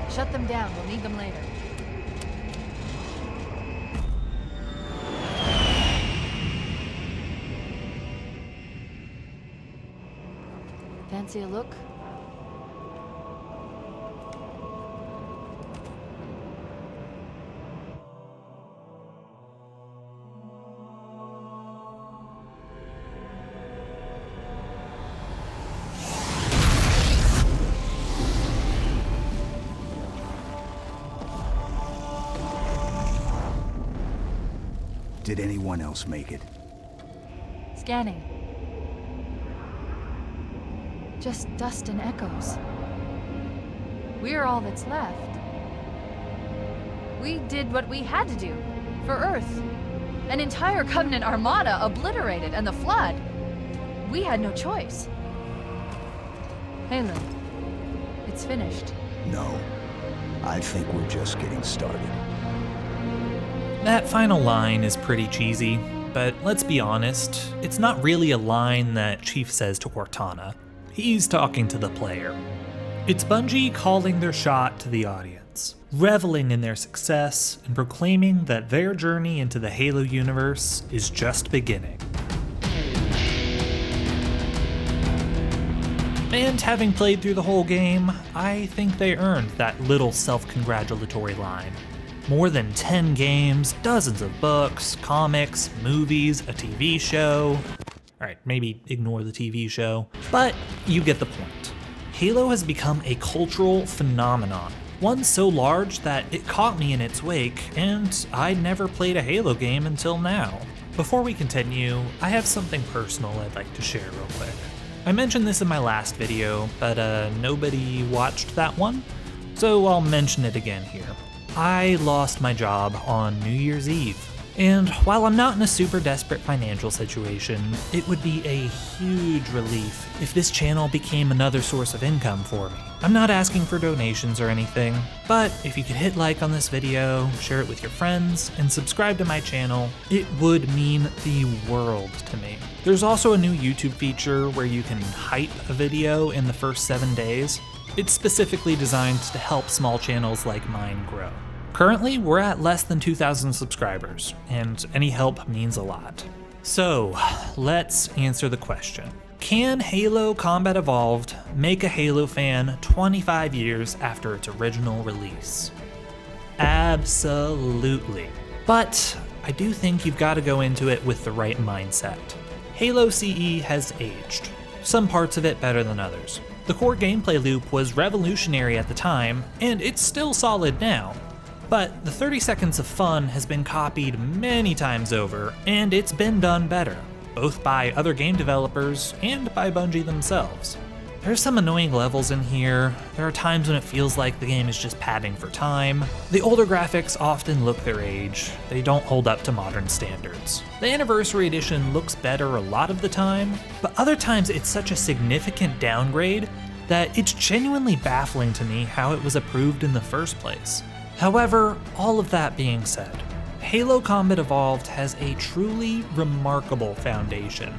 Shut them down. We'll need them later. Fancy a look? Did anyone else make it? Scanning. Just dust and echoes. We're all that's left. We did what we had to do. For Earth. An entire Covenant armada obliterated, and the Flood. We had no choice. Halo. It's finished. No. I think we're just getting started. That final line is pretty cheesy, but let's be honest, it's not really a line that Chief says to Cortana. He's talking to the player. It's Bungie calling their shot to the audience, reveling in their success and proclaiming that their journey into the Halo universe is just beginning. And having played through the whole game, I think they earned that little self-congratulatory line. More than 10 games, dozens of books, comics, movies, a TV show. Alright, maybe ignore the TV show, but you get the point. Halo has become a cultural phenomenon, one so large that it caught me in its wake, and I'd never played a Halo game until now. Before we continue, I have something personal I'd like to share real quick. I mentioned this in my last video, but nobody watched that one, so I'll mention it again here. I lost my job on New Year's Eve. And while I'm not in a super desperate financial situation, it would be a huge relief if this channel became another source of income for me. I'm not asking for donations or anything, but if you could hit like on this video, share it with your friends, and subscribe to my channel, it would mean the world to me. There's also a new YouTube feature where you can hype a video in the first 7 days. It's specifically designed to help small channels like mine grow. Currently, we're at less than 2,000 subscribers, and any help means a lot. So, let's answer the question. Can Halo Combat Evolved make a Halo fan 25 years after its original release? Absolutely. But I do think you've got to go into it with the right mindset. Halo CE has aged, some parts of it better than others. The core gameplay loop was revolutionary at the time, and it's still solid now. But the 30 seconds of fun has been copied many times over, and it's been done better, both by other game developers and by Bungie themselves. There's some annoying levels in here. There are times when it feels like the game is just padding for time. The older graphics often look their age. They don't hold up to modern standards. The Anniversary Edition looks better a lot of the time, but other times it's such a significant downgrade that it's genuinely baffling to me how it was approved in the first place. However, all of that being said, Halo Combat Evolved has a truly remarkable foundation.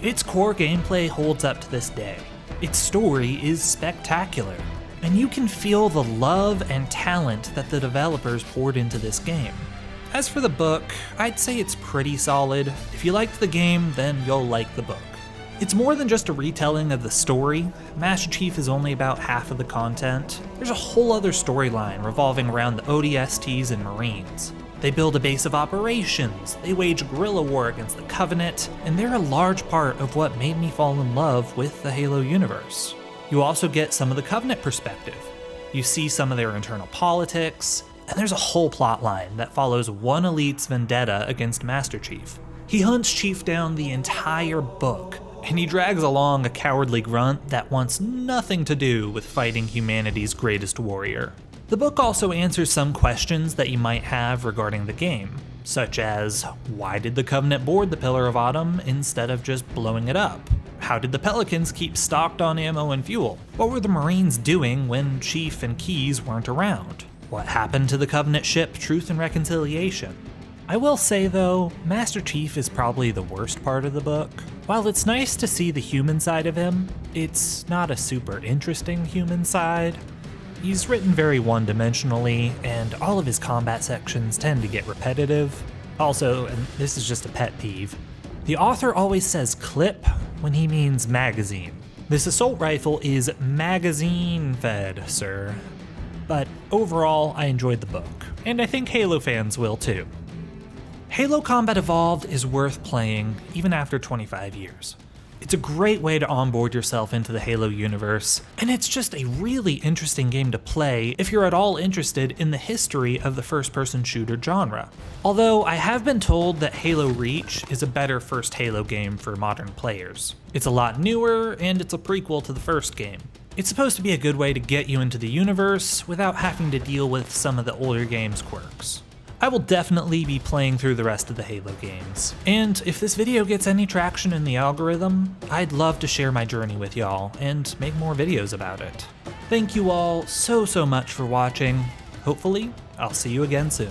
Its core gameplay holds up to this day. Its story is spectacular, and you can feel the love and talent that the developers poured into this game. As for the book, I'd say it's pretty solid. If you liked the game, then you'll like the book. It's more than just a retelling of the story. Master Chief is only about half of the content. There's a whole other storyline revolving around the ODSTs and Marines. They build a base of operations, they wage guerrilla war against the Covenant, and they're a large part of what made me fall in love with the Halo universe. You also get some of the Covenant perspective. You see some of their internal politics, and there's a whole plotline that follows one elite's vendetta against Master Chief. He hunts Chief down the entire book, and he drags along a cowardly grunt that wants nothing to do with fighting humanity's greatest warrior. The book also answers some questions that you might have regarding the game, such as, why did the Covenant board the Pillar of Autumn instead of just blowing it up? How did the Pelicans keep stocked on ammo and fuel? What were the Marines doing when Chief and Keyes weren't around? What happened to the Covenant ship Truth and Reconciliation? I will say though, Master Chief is probably the worst part of the book. While it's nice to see the human side of him, it's not a super interesting human side. He's written very one-dimensionally, and all of his combat sections tend to get repetitive. Also, and this is just a pet peeve, the author always says clip when he means magazine. This assault rifle is magazine-fed, sir. But overall, I enjoyed the book, and I think Halo fans will too. Halo Combat Evolved is worth playing even after 25 years. It's a great way to onboard yourself into the Halo universe, and it's just a really interesting game to play if you're at all interested in the history of the first-person shooter genre. Although I have been told that Halo Reach is a better first Halo game for modern players. It's a lot newer, and it's a prequel to the first game. It's supposed to be a good way to get you into the universe without having to deal with some of the older game's quirks. I will definitely be playing through the rest of the Halo games, and if this video gets any traction in the algorithm, I'd love to share my journey with y'all and make more videos about it. Thank you all so much for watching. Hopefully, I'll see you again soon.